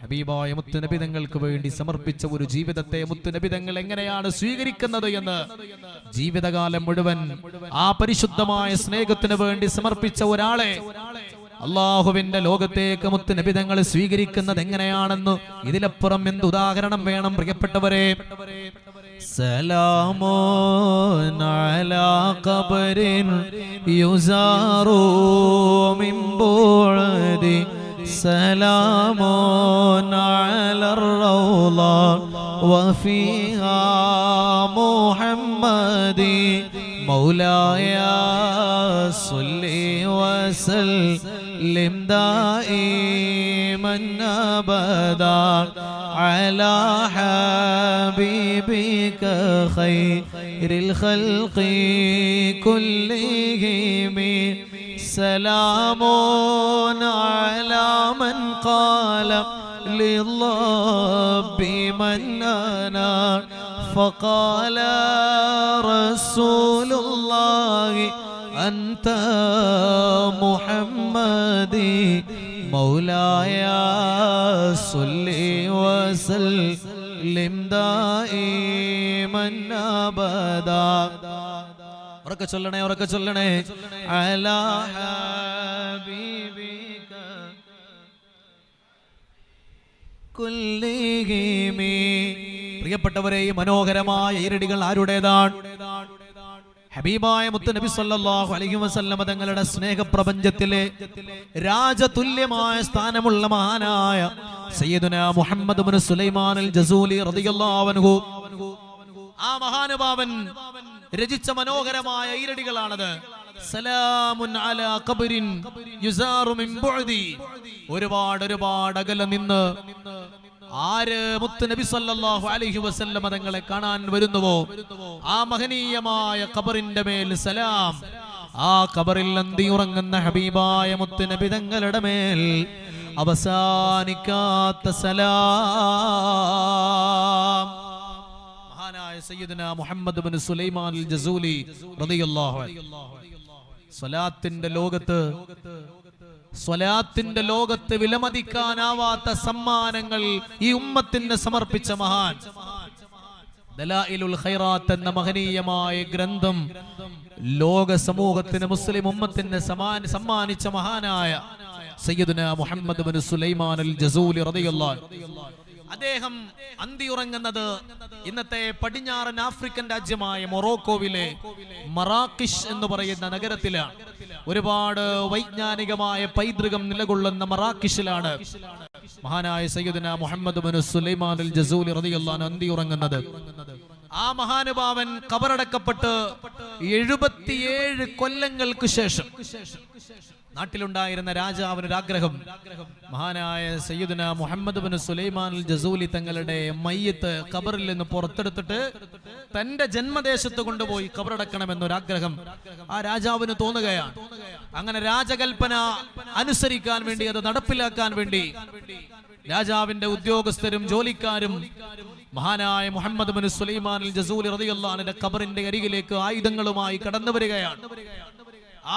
ഹബീബായ മുത്ത് നബി തങ്ങൾക്ക് വേണ്ടി സമർപ്പിച്ച ഒരു ജീവിതത്തെ മുത്ത് നബി തങ്ങൾ എങ്ങനെയാണ് സ്വീകരിക്കുന്നത് എന്ന് ജീവിതകാലം മുഴുവൻ ആ പരിശുദ്ധമായ സ്നേഹത്തിന് വേണ്ടി സമർപ്പിച്ച ഒരാളെ അള്ളാഹുവിന്റെ ലോകത്തേക്ക് മുത്ത് നബി തങ്ങൾ സ്വീകരിക്കുന്നത് എങ്ങനെയാണെന്ന് ഇതിലപ്പുറം എന്ത് ഉദാഹരണം വേണം പ്രിയപ്പെട്ടവരെ? സലാമുൻ അലാ ഖബറിൻ യുസാറു മിൻ ബുഅദി സലാമുൻ അലർ റൗള വഫീഹാ മുഹമ്മദി മൗലായ സ്വല്ലി വസല്ലിം ദായിമൻ അബദാ അലാ ഹബീബിക ഖൈറിൽ ഖൽഖി കുല്ലിഹിം സലാമുൻ അലാ മൻ ഖാല ലില്ലാഹി മൻ അനാ فقال رسول الله أنت محمدي مولاي صل وسلم دائما أبدا. ഉറക്കെ ചൊല്ലണേ അലാ ഹബീബിക കുല്ലിഹിം. പ്രിയപ്പെട്ടവരെ, ഈ മനോഹരമായ ഈരടികൾ ആരുടേതാണ്? ഹബീബായ മുത്ത് നബി സല്ലല്ലാഹു അലൈഹി വസല്ലം തങ്ങളുടെ സ്നേഹപ്രപഞ്ചത്തിലെ രാജതുല്യമായ സ്ഥാനമുള്ള മഹാനായ സയ്യിദുനാ മുഹമ്മദ് ഇബ്നു സുലൈമാൻ അൽ ജസൂലി റളിയല്ലാഹു അൻഹു, ആ മഹാനുഭാവൻ രചിച്ച മനോഹരമായ ഈരടികളാണത്. സലാമുൻ അലാ ഖബറിൻ യുസാറു മിൻ ബുഅദി. ഒരുപാട് അകലെ നിന്ന് ആര് മുത്ത് നബി സല്ലല്ലാഹു അലൈഹി വസല്ലം തങ്ങളെ കാണാൻ വരുന്നുവോ, ആ മഹനീയമായ ഖബറിന്റെ മേൽ സലാം. ആ ഖബറിൽ അന്തി ഉറങ്ങുന്ന ഹബീബായ മുത്ത് നബി തങ്ങളുടെ മേൽ അവസാനിക്കാത്ത സലാം. മഹാനായ സയ്യിദുനാ മുഹമ്മദ് ഇബ്നു സുലൈമാൻ അൽ ജസൂലി റളിയല്ലാഹു അൻഹു സ്വലാത്തിന്റെ ലോകത്ത് വിലമതിക്കാനാവാത്ത സമ്മാനങ്ങൾ ഈ ഉമ്മത്തിന് സമർപ്പിച്ച മഹാൻ. ദലായിലുൽ ഖൈറാത്ത് എന്ന മഹനീയമായ ഗ്രന്ഥം ലോക സമൂഹത്തിന്, മുസ്ലിം ഉമ്മത്തിന് സമ്മാനിച്ച മഹാനായ സയ്യിദുനാ മുഹമ്മദ് ഇബ്നു സുലൈമാൻ അൽ ജസൂലി റളിയല്ലാഹു അൻഹു. അദ്ദേഹം അന്തിയുറങ്ങുന്നത് ഇന്നത്തെ പടിഞ്ഞാറൻ ആഫ്രിക്കൻ രാജ്യമായ മൊറോക്കോവിലെ മറാക്കിഷ് എന്ന് പറയുന്ന നഗരത്തിലാണ്. ഒരുപാട് വൈജ്ഞാനികമായ പൈതൃകം നിലകൊള്ളുന്ന മറാക്കിഷിലാണ് മഹാനായ സയ്യിദുനാ മുഹമ്മദ് ഇബ്നു സുലൈമാൻ അൽ ജസൂലി റളിയല്ലാഹു അൻഹു അന്തിയുറങ്ങുന്നത്. ആ മഹാനുഭാവൻ ഖബറടക്കപ്പെട്ട് 77 കൊല്ലങ്ങൾക്ക് ശേഷം നാട്ടിലുണ്ടായിരുന്ന രാജാവിനൊരാഗ്രഹം, മഹാനായ സയ്യിദുനാ മുഹമ്മദ് ഇബ്നു സുലൈമാൻ അൽ ജസൂലി തങ്ങളുടെ മയ്യത്ത് ഖബറിൽ നിന്ന് പുറത്തെടുത്തിട്ട് തന്റെ ജന്മദേശത്ത് കൊണ്ടുപോയി ഖബറടക്കണമെന്നൊരാഗ്രഹം ആ രാജാവിന് തോന്നുകയാണ്. അങ്ങനെ രാജകൽപ്പന അനുസരിക്കാൻ വേണ്ടി, അത് നടപ്പിലാക്കാൻ വേണ്ടി രാജാവിന്റെ ഉദ്യോഗസ്ഥരും ജോലിക്കാരും മഹാനായ മുഹമ്മദ് ഇബ്നു സുലൈമാൻ അൽ ജസൂലി റളിയല്ലാഹു അൻഹുവിന്റെ ഖബറിന്റെ അരികിലേക്ക് ആയുധങ്ങളുമായി കടന്നു വരികയാണ്.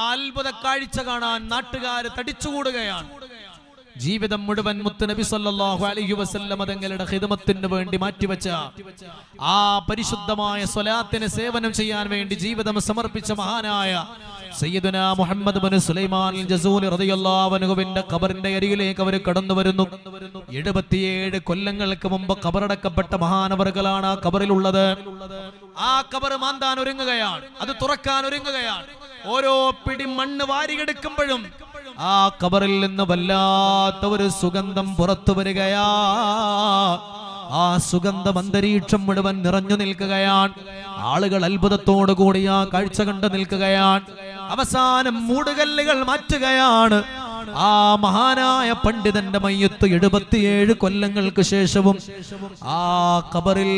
അത്ഭുത കാഴ്ച കാണാൻ നാട്ടുകാർ തടിച്ചുകൂടുകയാണ്. ജീവിതം മുഴുവൻ മുത്ത് നബി സല്ലല്ലാഹു അലൈഹി വസല്ലം തങ്ങളുടെ ഖിദ്മത്തിന് വേണ്ടി മാറ്റിവെച്ച, ആ പരിശുദ്ധമായ സ്വലാത്തിനെ സേവനം ചെയ്യാൻ വേണ്ടി ജീവിതം സമർപ്പിച്ച മഹാനായ സയ്യിദുനാ മുഹമ്മദ് ഇബ്നു സുലൈമാൻ അൽ ജസൂലി റളിയല്ലാഹു അൻഹുവിന്റെ ഖബറിന്റെ അരികിലേക്ക് അവർ കടന്നു വരുന്നു. 77 കൊല്ലങ്ങൾക്ക് മുമ്പ് ഖബറടക്കപ്പെട്ട മഹാനവറുകളാണ് ആ ഖബറിലുള്ളത്. ആ ഖബർ മാന്താൻ ഒരുങ്ങുകയാണ്, അത് തുറക്കാൻ ഒരുങ്ങുകയാണ്. ഓരോ പിടി മണ്ണ് വാരിയെടുക്കുമ്പോഴും ആ ഖബറിൽ നിന്ന് വല്ലാത്ത ഒരു സുഗന്ധം പുറത്തു വരികയാ. ആ സുഗന്ധം അന്തരീക്ഷം മുഴുവൻ നിറഞ്ഞു നിൽക്കുകയാണ്. ആളുകൾ അത്ഭുതത്തോടു കൂടി ആ കാഴ്ച കണ്ടു നിൽക്കുകയാണ്. അവസാനം മൂടുകല്ലുകൾ മാറ്റുകയാണ്. ആ മഹാനായ പണ്ഡിതന്റെ മയ്യത്ത് 77 കൊല്ലങ്ങൾക്ക് ശേഷവും ആ ഖബറിൽ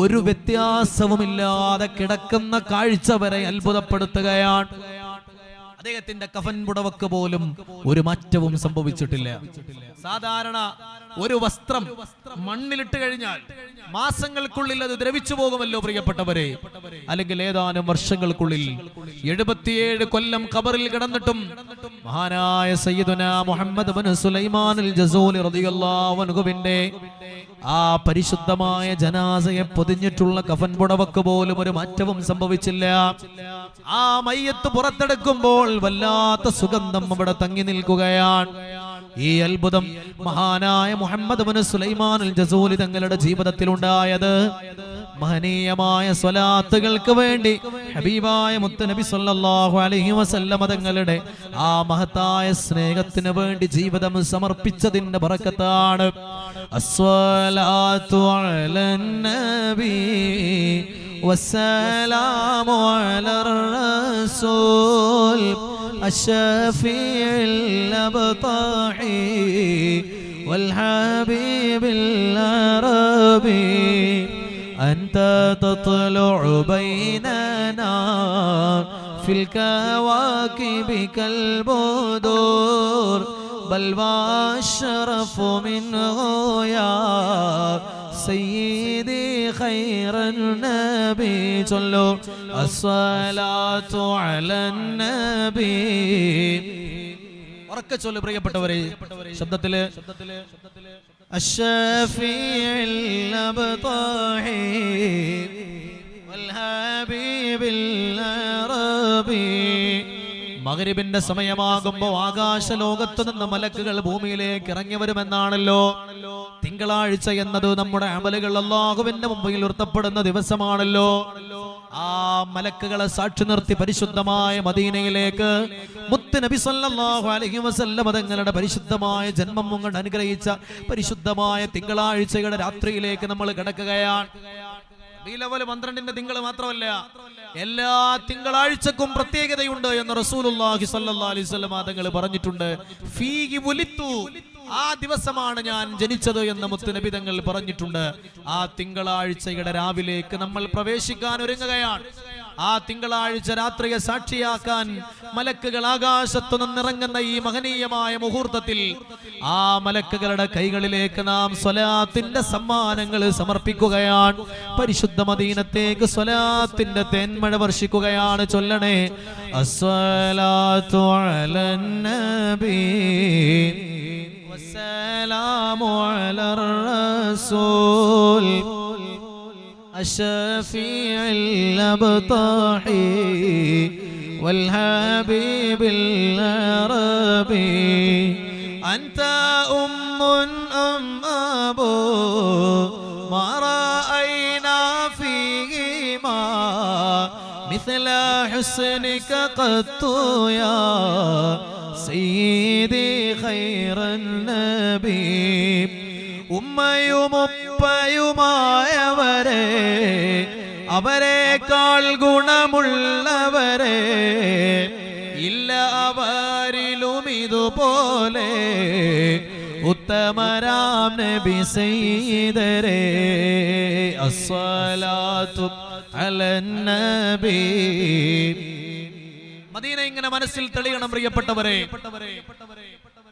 ഒരു വ്യത്യാസവുമില്ലാതെ കിടക്കുന്ന കാഴ്ച വരെ അത്ഭുതപ്പെടുത്തുകയാണ്. അദ്ദേഹത്തിന്റെ കഫൻ പുടവക്ക് പോലും ഒരു മാറ്റവും സംഭവിച്ചിട്ടില്ല. സാധാരണ ഒരു വസ്ത്രം മണ്ണിലിട്ട് കഴിഞ്ഞാൽ മാസങ്ങൾക്കുള്ളിൽ അത് ദ്രവിച്ചു പോകുമല്ലോ പ്രിയപ്പെട്ടവരെ, അല്ലെങ്കിൽ ഏതാനും വർഷങ്ങൾക്കുള്ളിൽ. 77 കൊല്ലം ഖബറിൽ കിടന്നിട്ടും മഹാനായ സയ്യിദുനാ മുഹമ്മദ് ഇബ്നു സുലൈമാൻ അൽ ജസൂലി റളിയല്ലാഹു അൻഹുവിന്റെ ആ പരിശുദ്ധമായ ജനാസയെ പൊതിഞ്ഞിട്ടുള്ള കഫൻ പുടവക്ക് പോലും ഒരു മാറ്റവും സംഭവിച്ചില്ല. ആ മയ്യത്ത് പുറത്തെടുക്കുമ്പോൾ വല്ലാത്ത സുഗന്ധം അവിടെ തങ്ങി നിൽക്കുകയാണ്. ഈ അത്ഭുതം മഹാനായ മുഹമ്മദ് ഇബ്നു സുലൈമാൻ അൽ ജസൂലി തങ്ങളുടെ ജീവിതത്തിൽ ഉണ്ടായത് മഹനീയമായ സ്വലാത്തുകൾക്ക് വേണ്ടി ഹബീബായ മുത്ത് നബി സല്ലല്ലാഹു അലൈഹി വസല്ലം തങ്ങളുടെ ആ മഹത്തായ സ്നേഹത്തിന് വേണ്ടി ജീവിതം സമർപ്പിച്ചതിന്റെ ബറക്കത്താണ്. അസ്സലാത്തു അലൻ നബി വസ്സലാമു അലർ റസൂൽ അശ്ശഫീഉൽ അബ്താഹി വൽ ഹബീബിൽ അറബി أنت تطلع بيننا في الكواكب كالبدور بل واشرف منه يا سيدي خير النبي صلوا الصلاة على النبي ഉറക്കെ ചൊല്ലു പ്രിയപ്പെട്ടവരെ, ശബ്ദത്തില് الشفيع الأبطاحي والحبيب العربي മഗ്രിബിന്റെ സമയമാകുമ്പോൾ ആകാശ ലോകത്ത് നിന്ന് മലക്കുകൾ ഭൂമിയിലേക്ക് ഇറങ്ങി വരുമെന്നാണല്ലോ. തിങ്കളാഴ്ച എന്നത് നമ്മുടെ അമലുകൾ അല്ലാഹുവിന്റെ മുമ്പിൽ ഉയർത്തപ്പെടുന്ന ദിവസമാണല്ലോ. ആ മലക്കുകളെ സാക്ഷി നിർത്തി പരിശുദ്ധമായ മദീനയിലേക്ക് മുത്ത് നബി സല്ലല്ലാഹു അലൈഹി വസല്ലം തങ്ങളുടെ പരിശുദ്ധമായ ജന്മം കൊണ്ട് അനുഗ്രഹിച്ച പരിശുദ്ധമായ തിങ്കളാഴ്ചയുടെ രാത്രിയിലേക്ക് നമ്മൾ കിടക്കുകയാണ്. 12 തിങ്കൾ മാത്രമല്ല, എല്ലാ തിങ്കളാഴ്ചക്കും പ്രത്യേകതയുണ്ട് എന്ന് റസൂലുള്ളാഹി സ്വല്ലല്ലാഹു അലൈഹി വസല്ലം തങ്ങൾ പറഞ്ഞിട്ടുണ്ട്. ഫീഹി വുലിത്തു, ആ ദിവസമാണ് ഞാൻ ജനിച്ചത് എന്ന് മുത്തുനബി തങ്ങൾ പറഞ്ഞിട്ടുണ്ട്. ആ തിങ്കളാഴ്ചയുടെ രാവിലേക്ക് നമ്മൾ പ്രവേശിക്കാൻ ഒരുങ്ങുകയാണ്. ആ തിങ്കളാഴ്ച രാത്രിയെ സാക്ഷിയാക്കാൻ മലക്കുകൾ ആകാശത്തു നിന്നിറങ്ങുന്ന ഈ മഹനീയമായ മുഹൂർത്തത്തിൽ ആ മലക്കുകളുടെ കൈകളിലേക്ക് നാം സ്വലാത്തിന്റെ സമ്മാനങ്ങൾ സമർപ്പിക്കുകയാണ്. പരിശുദ്ധ മദീനത്തേക്ക് സ്വലാത്തിന്റെ തേന്മഴ വർഷിക്കുകയാണ്. ചൊല്ലണേ അസ്സലാത്തു അലൻ നബി വസ്സലാമു അലർ റസൂൽ الشفيع الأبطحي والحبيب العربي أنت أم أبو ما رأينا فيهما مثل حسنك قط يا سيدي خير النبي ഉമ്മയുമൊപ്പയുമായവരെ അവരെക്കാൾ ഗുണമുള്ളവരെ ഇല്ല അവരിലും ഇതുപോലെ ഉത്തമരാം നബി സയ്യിദരേ അസ്സലാത്തു അലൻ നബി. മദീന ഇങ്ങനെ മനസ്സിൽ തെളിയണം പ്രിയപ്പെട്ടവരെ.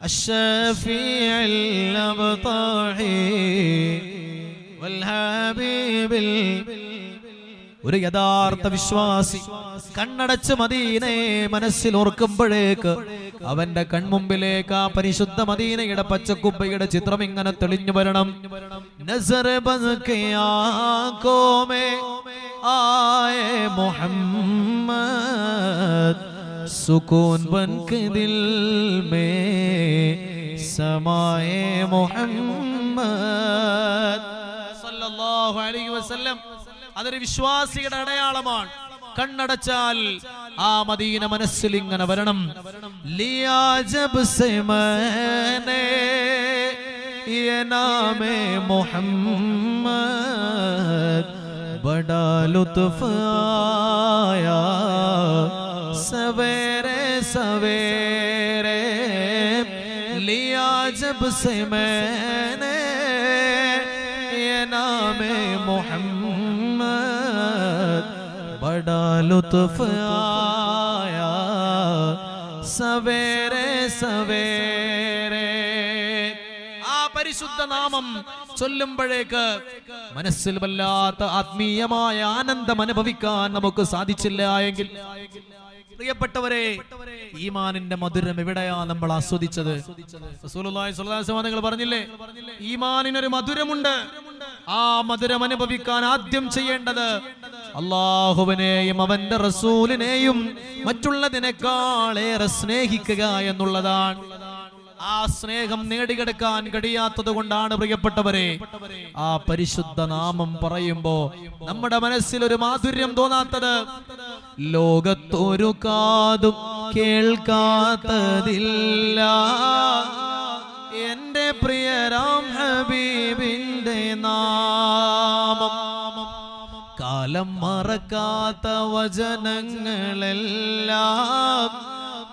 الشفيع الأبطحي والحبيب. ഒരു യഥാർത്ഥ വിശ്വാസി കണ്ണടച്ച് മദീനയെ മനസ്സിൽ ഓർക്കുമ്പോഴേക്ക് അവന്റെ കൺമുമ്പിലേക്ക് ആ പരിശുദ്ധ മദീനയുടെ പച്ചക്കുബ്ബയുടെ ചിത്രം ഇങ്ങനെ തെളിഞ്ഞു വരണം. നസർ ബൻകെ ആँखों में आए मोहम्मद सुकून बन के दिल में समाए मोहम्मद सल्लल्लाहु अलैहि वसल्लम. അതൊരു വിശ്വാസിയുടെ അടയാളമാണ്. കണ്ണടച്ചാൽ ആ മദീന മനസ്സിൽ ഇങ്ങനെ വരണം. ലിയാ ജബ് സേ मैंने ये नाम मोहम्मद बड़ा लुत्फ आया सवेरे सवेरे लिया जब से मैंने ये नाम मोहम्मद बड़ा लुत्फ आया सवेरे सवेरे. ആ പരിശുദ്ധ നാമം ചൊല്ലുമ്പോഴേക്ക് മനസ്സിൽ വല്ലാത്ത ആത്മീയമായ ആനന്ദം അനുഭവിക്കാൻ നമുക്ക് സാധിച്ചില്ല എങ്കിൽ പ്രിയപ്പെട്ടവരെ, ഈമാനിന്റെ മധുരം എവിടെയാ നമ്മൾ ആസ്വദിച്ചത്? റസൂലുള്ളാഹി സ്വല്ലല്ലാഹു അലൈഹി വസല്ലം നിങ്ങൾ പറഞ്ഞില്ലേ, ഈമാനിനൊരു മധുരമുണ്ട്. ആ മധുരം അനുഭവിക്കാൻ ആദ്യം ചെയ്യേണ്ടത് അല്ലാഹുവിനെയും അവന്റെ റസൂലിനെയും മറ്റുള്ളതിനേക്കാളേറെ സ്നേഹിക്കുക എന്നുള്ളതാണ്. ആ സ്നേഹം നേടിയെടുക്കാൻ കഴിയാത്തത് കൊണ്ടാണ് പ്രിയപ്പെട്ടവരെ ആ പരിശുദ്ധ നാമം പറയുമ്പോ നമ്മുടെ മനസ്സിൽ ഒരു മാധുര്യം തോന്നാത്തത്. ലോകത്തൊരു കാതും കേൾക്കാത്തതില്ല എന്റെ പ്രിയരാം ഹബീബിന്റെ നാമം. കാലം മറക്കാത്ത വചനങ്ങളെല്ലാം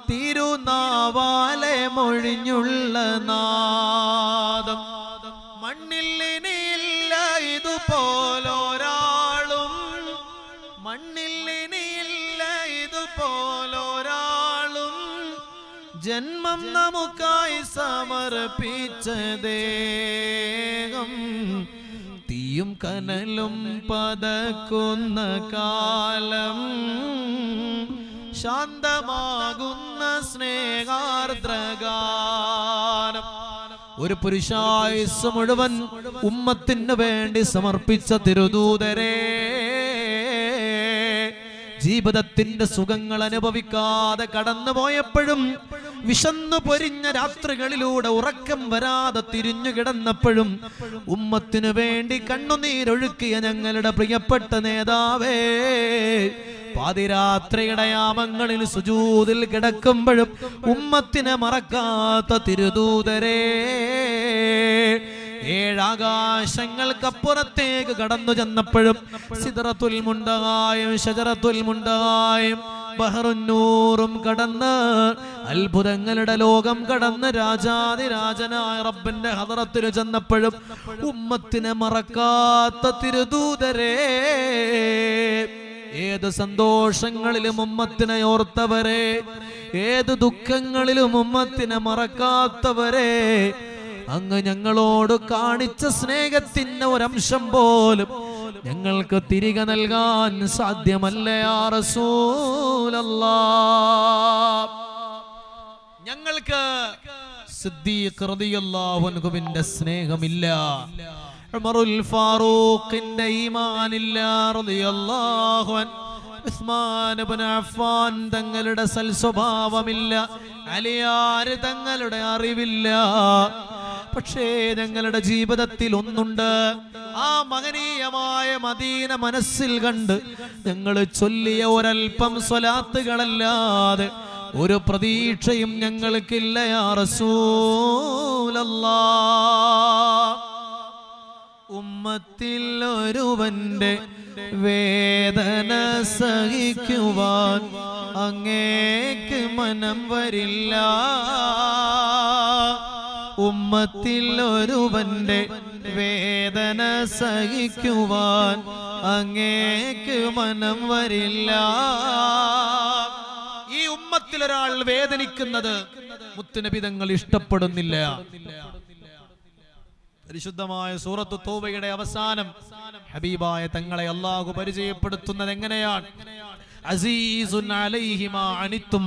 തിരുനാവാലെ മൊഴിഞ്ഞുള്ള നാദം. മണ്ണിൽ ഇനിയില്ല ഇതുപോലൊരാളും, മണ്ണിൽ ഇനിയില്ല ഇതുപോലൊരാളും, ജന്മം നമുക്കായി സമർപ്പിച്ച ദേഹം. തീയും കനലും പതക്കുന്ന കാലം, ശാന്തമാകുന്ന സ്നേഹാർദ്രഗാനം. ഒരു പുരുഷായുസ് മുഴുവൻ ഉമ്മത്തിന് വേണ്ടി സമർപ്പിച്ച തിരുദൂതരെ, ജീവിതത്തിന്റെ സുഖങ്ങൾ അനുഭവിക്കാതെ കടന്നുപോയപ്പോഴും, വിശന്നു പൊരിഞ്ഞ രാത്രികളിലൂടെ ഉറക്കം വരാതെ തിരിഞ്ഞു കിടന്നപ്പോഴും ഉമ്മത്തിനു വേണ്ടി കണ്ണുനീരൊഴുക്കിയ ഞങ്ങളുടെ പ്രിയപ്പെട്ട നേതാവേ, പാതിരാത്രിയുടെ യാമങ്ങളിൽ സുജൂദിൽ കിടക്കുമ്പോഴും ഉമ്മത്തിനെ മറക്കാത്ത തിരുദൂതരേ, ഏഴാകാശങ്ങൾക്കപ്പുറത്തേക്ക് കടന്നു ചെന്നപ്പോഴും സിദ്റത്തുൽ മുൻതഹായും ശജറത്തുൽ മുൻതഹായും ബഹറുന്നൂറും കടന്ന് അത്ഭുതങ്ങളുടെ ലോകം കടന്ന് രാജാതിരാജനായ റബ്ബിന്റെ ഹദറത്തിൽ ചെന്നപ്പോഴും ഉമ്മത്തിനെ മറക്കാത്ത തിരുദൂതരേ, ഏത് സന്തോഷങ്ങളിലും ഉമ്മത്തിനെ ഓർത്തവരെ, ഏത് ദുഃഖങ്ങളിലും ഉമ്മത്തിനെ മറക്കാത്തവരെ, അങ്ങ് ഞങ്ങളോട് കാണിച്ച സ്നേഹത്തിന്റെ ഒരംശം പോലും ഞങ്ങൾക്ക് തിരികെ നൽകാൻ സാധ്യമല്ല യാ റസൂലല്ലാഹ്. ഞങ്ങൾക്ക് സിദ്ദീഖ് റളിയല്ലാഹു അൻഹുവിന്റെ സ്നേഹമില്ല, ഉമറുൽ ഫാറൂഖിന്റെ ഈമാനില്ല റളിയല്ലാഹു അൻഹു, ഉസ്മാൻ ഇബ്നു അഫ്ഫാൻ തങ്ങളുടെ സൽസ്വഭാവമില്ല, അലിയാർ തങ്ങളുടെ അറിവില്ല. പക്ഷേ ഞങ്ങളുടെ ജീവിതത്തിൽ ഒന്നുണ്ട്, ആ മഹനീയമായ മദീന മനസ്സിൽ കണ്ട് ഞങ്ങൾ ചൊല്ലിയ ഒരൽപ്പം സ്വലാത്തുകളല്ലാതെ ഒരു പ്രതീക്ഷയും ഞങ്ങൾക്കില്ല യാ റസൂലല്ലാഹ്. ഉമ്മത്തിൽ ഒരുവന്റെ വേദന സഹിക്കുവാൻ അങ്ങേക്ക് മനം വരില്ല, ഉമ്മത്തിൽ ഒരുവന്റെ വേദന സഹിക്കുവാൻ അങ്ങേക്ക് മനം വരില്ല. ഈ ഉമ്മത്തിൽ ഒരാൾ വേദനിക്കുന്നത് മുത്തുനബി തങ്ങൾ ഇഷ്ടപ്പെടുന്നില്ല. പരിശുദ്ധമായ സൂറത്തു തൗബയുടെ അവസാനം ഹബീബായ തങ്ങളെ അല്ലാഹു പരിചയപ്പെടുത്തുന്നത് എങ്ങനെയാണ്? അസീസുൻ അലൈഹി മാ അനിത്തും,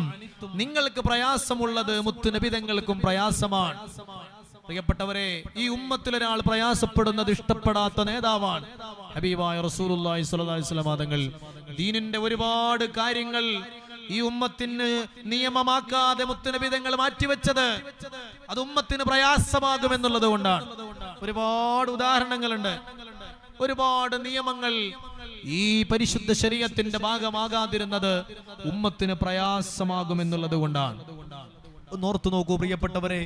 നിങ്ങൾക്ക് പ്രയാസമുള്ളത് മുത്തുനബി തങ്ങൾക്കും പ്രയാസമാണ്. പ്രിയപ്പെട്ടവരെ, ഈ ഉമ്മത്തിൽ ഒരാൾ പ്രയാസപ്പെടുന്നത് ഇഷ്ടപ്പെടാത്ത നേതാവാണ് ഹബീബായ റസൂലുള്ളാഹി സ്വല്ലല്ലാഹു അലൈഹി വസല്ലം തങ്ങൾ. ദീനിന്റെ ഒരുപാട് കാര്യങ്ങൾ ഈ ഉമ്മത്തിന് നിയമമാക്കാതെ മുത്തുനബി തങ്ങൾ മാറ്റിവെച്ചത് അത് ഉമ്മത്തിന് പ്രയാസമാകുമെന്നുള്ളത് കൊണ്ടാണ്. ഒരുപാട് ഉദാഹരണങ്ങളുണ്ട്, ഒരുപാട് നിയമങ്ങൾ ഈ പരിശുദ്ധ ശരീഅത്തിന്റെ ഭാഗമാകാതിരുന്നത് ഉമ്മത്തിന് പ്രയാസമാകുമെന്നുള്ളത് കൊണ്ടാണ്. ഓർത്തു നോക്കൂ പ്രിയപ്പെട്ടവരെ,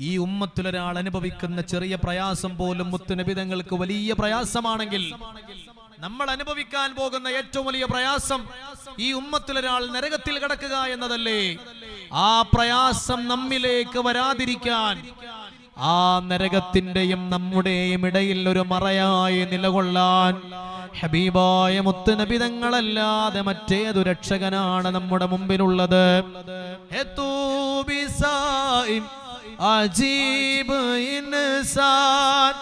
ഈ ഉമ്മത്തിലൊരാൾ അനുഭവിക്കുന്ന ചെറിയ പ്രയാസം പോലും മുത്തുനബി തങ്ങൾക്ക് വലിയ പ്രയാസമാണെങ്കിൽ, നമ്മൾ അനുഭവിക്കാൻ പോകുന്ന ഏറ്റവും വലിയ പ്രയാസം ഈ ഉമ്മത്തിലൊരാൾ നരകത്തിൽ കിടക്കുക എന്നതല്ലേ? ആ പ്രയാസം നമ്മിലേക്ക് വരാതിരിക്കാൻ, ആ നരകത്തിന്റെയും നമ്മുടെയും ഇടയിൽ ഒരു മറയായി നിലകൊള്ളാൻ ഹബീബായ മുത്തുനബി തങ്ങളല്ലാതെ മറ്റേതു രക്ഷകനാണ് നമ്മുടെ മുമ്പിലുള്ളത്? അജീബ് ഇൻസാൻ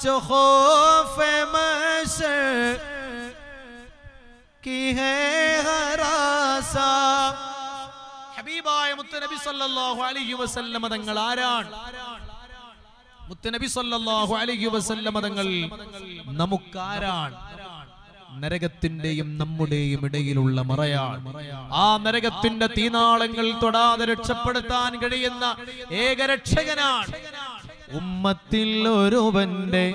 जो खौफ महशर की है हरासा. ഹബീബായ മുത്തുനബി സല്ലല്ലാഹു അലൈഹി വസല്ലം തങ്ങൾ ആരാണ്? മുത്തുനബി സല്ലല്ലാഹു അലൈഹി വസല്ലം തങ്ങൾ നമുക്കാരാണ്? നരകത്തിന്റെയും നമ്മുടെയും ഇടയിലുള്ള മറയാണ്. ആ നരകത്തിന്റെ തീനാളങ്ങൾ തൊടാതെ രക്ഷപ്പെടുത്താൻ കഴിയുന്ന ഏകരക്ഷകനാണ്. ഉമ്മത്തിൽ ഒരുവന്റെ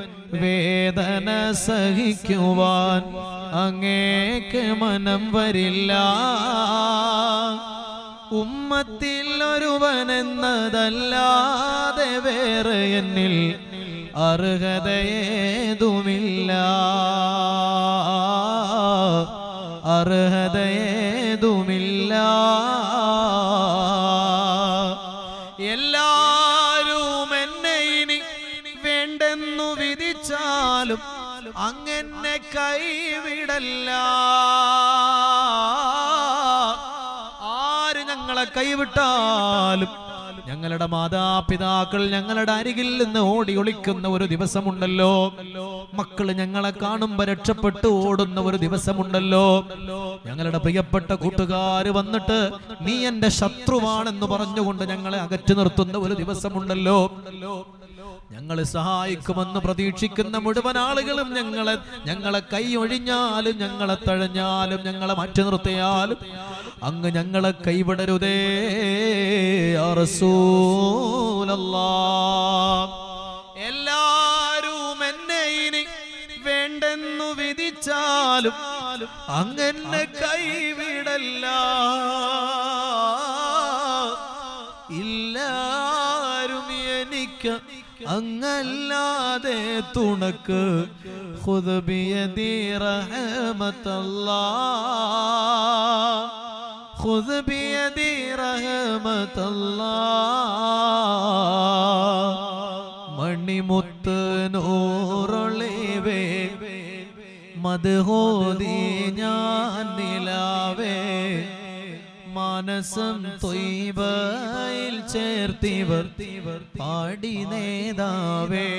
വേദന സഹിക്കുവാൻ അങ്ങേക്ക് മനം വരില്ല, ഉമ്മത്തിൽ ഒരുവൻ എന്നതല്ലാതെ വേറെ എന്നിൽ അർഹതയേതുമില്ല, അർഹതയേതുമില്ല. എല്ലാരും എന്നെ ഇനി വേണ്ടെന്നു വിധിച്ചാലും അങ്ങനെ കൈവിടല്ല. ആര് ഞങ്ങളെ കൈവിട്ടാലും ഞങ്ങളുടെ മാതാപിതാക്കൾ ഞങ്ങളുടെ അരികിൽ നിന്ന് ഓടി ഒളിക്കുന്ന ഒരു ദിവസമുണ്ടല്ലോ, മക്കള് ഞങ്ങളെ കാണുമ്പോ രക്ഷപ്പെട്ടു ഓടുന്ന ഒരു ദിവസമുണ്ടല്ലോ, ഞങ്ങളുടെ പ്രിയപ്പെട്ട കൂട്ടുകാര് വന്നിട്ട് നീ എന്റെ ശത്രുവാണെന്ന് പറഞ്ഞുകൊണ്ട് ഞങ്ങളെ അകറ്റി നിർത്തുന്ന ഒരു ദിവസമുണ്ടല്ലോ. ഞങ്ങളെ സഹായിക്കുമെന്ന് പ്രതീക്ഷിക്കുന്ന മുഴുവൻ ആളുകളും ഞങ്ങളെ കൈ ഒഴിഞ്ഞാലും ഞങ്ങളെ തഴഞ്ഞാലും ഞങ്ങളെ മാറ്റി നിർത്തിയാലും അങ്ങ് ഞങ്ങളെ കൈവിടരുതേ യാ റസൂലല്ലാഹ്. എല്ലാരും എന്നെ ഇനി വേണ്ടെന്നു വിധിച്ചാലും അങ്ങനെ കൈവിടല്ല. എല്ലാരും എനിക്ക് അങ്ങല്ലാതെ തുണക്ക് ഖുദ് ബിയദി റഹ്മത്തല്ലാഹ്, ഖുദ് ബിയദി റഹ്മത്തല്ലാഹ്. മണിമുത്ത് നൂറൊളിവേ മദ്ഹോദി ഞാൻ നിലാവേ, മാനസം ത്വയ്ബയിൽ ചേർത്തിവർ പാടി നേതാവേ.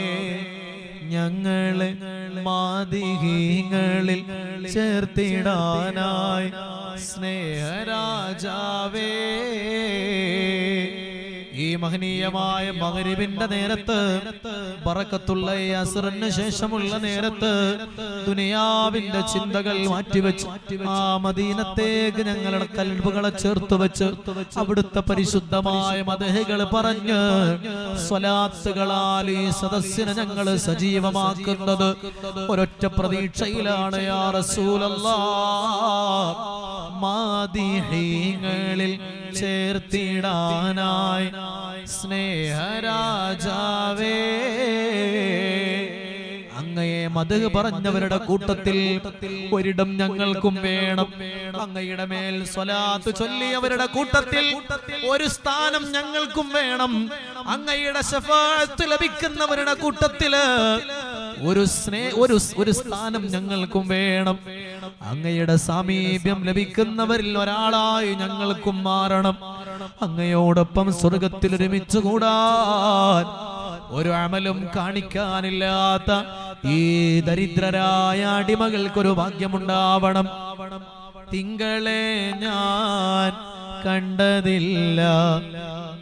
ഞങ്ങളെ മാദിഹീങ്ങളിൽ ചേർത്തിടാനായി സ്നേഹരാജാവേ. ഈ മഹനീയമായ മഗ്രിബിന്റെ നേരത്ത്, ബറക്കത്തുള്ള അസ്റിന് ശേഷമുള്ള നേരത്ത് ദുനിയാവിന്റെ ചിന്തകൾ മാറ്റിവെച്ച് ആ മദീനത്തേക്ക് ഞങ്ങളുടെ കൽബുകളെ ചേർത്ത് വെച്ച് അവിടുത്തെ പരിശുദ്ധമായ മദ്ഹുകൾ പറഞ്ഞ് സ്വലാത്തുകളാൽ ഈ സദസ്സിനെ ഞങ്ങൾ സജീവമാക്കുന്നത് ഒരൊറ്റ പ്രതീക്ഷയിലാണ് യാ റസൂലല്ലാഹ്. മാദിഹീങ്ങളിൽ ചേർത്തിടാനായി സ്നേഹരാജാവേ. അങ്ങയെ മദ്ഹ് പറഞ്ഞവരുടെ കൂട്ടത്തിൽ ഒരിടം ഞങ്ങൾക്കും വേണം. അങ്ങയുടെ മേൽ സ്വലാത്ത് ചൊല്ലിയവരുടെ കൂട്ടത്തിൽ ഒരു സ്ഥാനം ഞങ്ങൾക്കും വേണം. അങ്ങയുടെ ശഫാഅത്ത് ലഭിക്കുന്നവരുടെ കൂട്ടത്തില് ഒരു സ്ഥാനം ഞങ്ങൾക്കും വേണം. അങ്ങയുടെ സാമീപ്യം ലഭിക്കുന്നവരിൽ ഒരാളായി ഞങ്ങൾക്കും മാറണം. അങ്ങയോടൊപ്പം സ്വർഗത്തിൽ ഒരുമിച്ച് കൂടാൻ ഒരു അമലും കാണിക്കാനില്ലാത്ത ഈ ദരിദ്രരായ അടിമകൾക്കൊരു ഭാഗ്യമുണ്ടാവണം. തിങ്കളെ ഞാൻ കണ്ടതില്ല,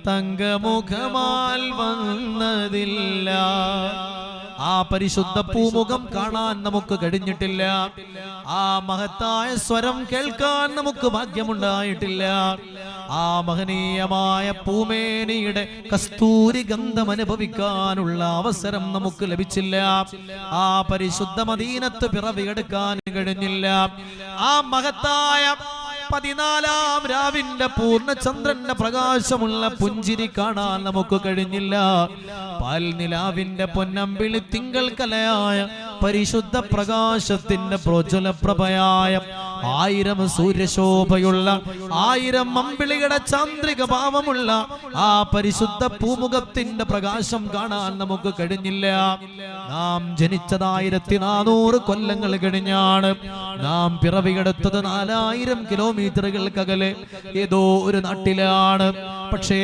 തങ്കമുഖമാൽ വന്നതില്ല. ആ പരിശുദ്ധ പൂമുഖം കാണാൻ നമുക്ക് കഴിഞ്ഞിട്ടില്ല. ആ മഹത്തായ സ്വരം കേൾക്കാൻ നമുക്ക് ഭാഗ്യമുണ്ടായിട്ടില്ല. ആ മഹനീയമായ പൂമേനിയുടെ കസ്തൂരി ഗന്ധം അനുഭവിക്കാനുള്ള അവസരം നമുക്ക് ലഭിച്ചില്ല. ആ പരിശുദ്ധ മദീനത്ത് പിറവിയെടുക്കാൻ കഴിഞ്ഞില്ല. ആ മഹത്തായ 14-ാം രാവിന്റെ പൂർണ്ണചന്ദ്രന്റെ പ്രകാശമുള്ള പുഞ്ചിരി കാണാൻ നമുക്ക് കഴിഞ്ഞില്ല. പാൽനിലാവിന്റെ പൊന്നമ്പിളി തിങ്കൾ കലയായ പരിശുദ്ധ പ്രകാശത്തിന്റെ പ്രോജ്വലപ്രഭയായ 1000 സൂര്യശോഭയുള്ള 1000 അമ്പിളികളുടെ ചാന്ദ്രിക ഭാവമുള്ള ആ പരിശുദ്ധ പൂമുഖത്തിന്റെ പ്രകാശം കാണാൻ നമുക്ക് കഴിഞ്ഞില്ല. നാം ജനിച്ചത് 1400 കൊല്ലങ്ങൾ കഴിഞ്ഞാണ്. നാം പിറവിയെടുത്തത് 4000 കിലോമീറ്ററുകൾക്കകലെ ഏതോ ഒരു നാട്ടിലാണ്. പക്ഷേ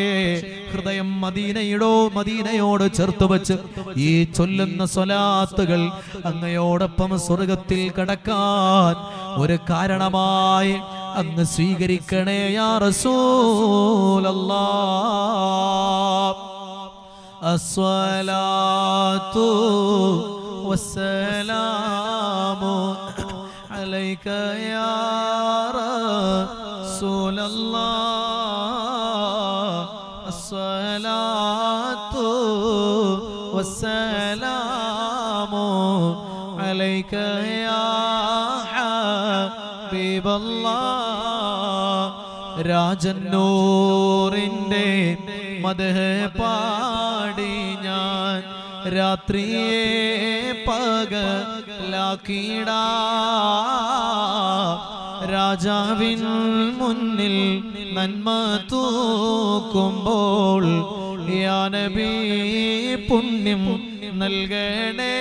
ഹൃദയം മദീനയോട് ചേർത്ത് വെച്ച് ഈ ചൊല്ലുന്ന സ്വലാത്തുകൾ അങ്ങയോടൊപ്പം സ്വർഗത്തിൽ കടക്കാൻ ഒരു കാരണമായി അങ്ങ് സ്വീകരിക്കണേ യാ റസൂലല്ലാഹ്. അസ്സലാത്തു വസ്സലാമു അലൈക യാ റസൂലല്ലാഹ്. അസ്സലാത്തു വസ്സലാമു അലൈക യാ ഹബീബല്ലാഹ്. രാജന്നൂറിന്റെ മദ്ഹ് പാടി ഞാൻ രാത്രിയെ പകലാക്കിടാം. രാജാവിൻ മുന്നിൽ നന്മ തൂക്കുമ്പോൾ യാ നബി പുണ്യം നൽകണേ.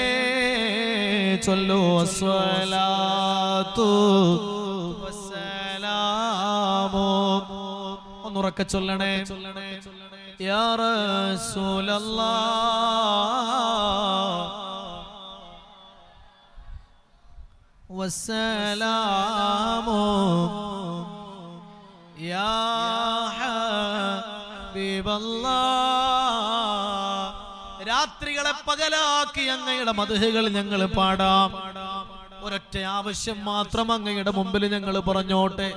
ചൊല്ലു അസ്സലാത്തു വസ്സലാമു. ഒന്നുറക്കെ ചൊല്ലണേ. യാ റസൂലല്ലാഹ് വസ്സലാമു യാ ഹബീബല്ലാഹ്. രാത്രികളെ പകലാക്കി അങ്ങയുടെ മദ്ഹുകൾ ഞങ്ങൾ പാടാം. ഒരൊറ്റ ആവശ്യം മാത്രം അങ്ങയുടെ മുമ്പിൽ ഞങ്ങൾ പറഞ്ഞോട്ടെ.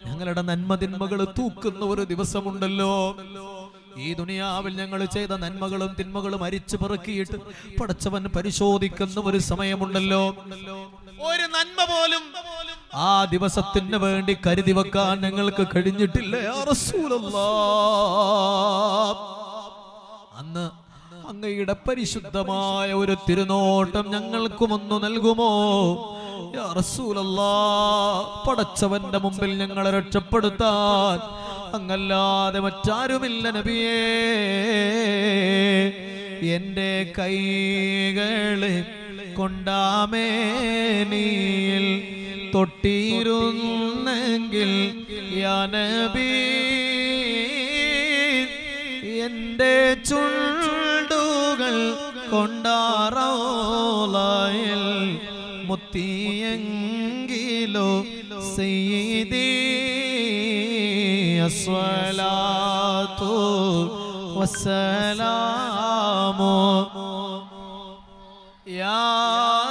ഞങ്ങളുടെ നന്മതിന്മകൾ തൂക്കുന്ന ഒരു ദിവസമുണ്ടല്ലോ. ഈ ദുനിയാവിൽ ഞങ്ങൾ ചെയ്ത നന്മകളും തിന്മകളും അരിച്ചു പെറുക്കിയിട്ട് പടച്ചവൻ പരിശോധിക്കുന്ന ഒരു സമയമുണ്ടല്ലോ. ഒരു നന്മ പോലും ആ ദിവസത്തിന് വേണ്ടി കരുതി വെക്കാൻ ഞങ്ങൾക്ക് കഴിഞ്ഞിട്ടില്ല യാ റസൂലല്ലാഹ്. അന്ന് അങ്ങയുടെ പരിശുദ്ധമായ ഒരു തിരുനോട്ടം ഞങ്ങൾക്കും ഒന്ന് നൽകുമോ യാ റസൂലല്ലാഹ്? പടച്ചവന്റെ മുമ്പിൽ ഞങ്ങളെ രക്ഷപ്പെടുത്താൻ അങ്ങല്ലാതെ മറ്റാരുമില്ല നബിയേ. എന്റെ കൈകളെ കൊണ്ടാമേനിയിൽ തൊട്ടിരുന്നെങ്കിൽ യാ നബി, എന്റെ ചുണ്ടുകൾ കൊണ്ടാറോളയിൽ മുത്തിയെങ്കിലോ സയ്യിദി അസ്സലാത്തു വസ്സലാമു യാ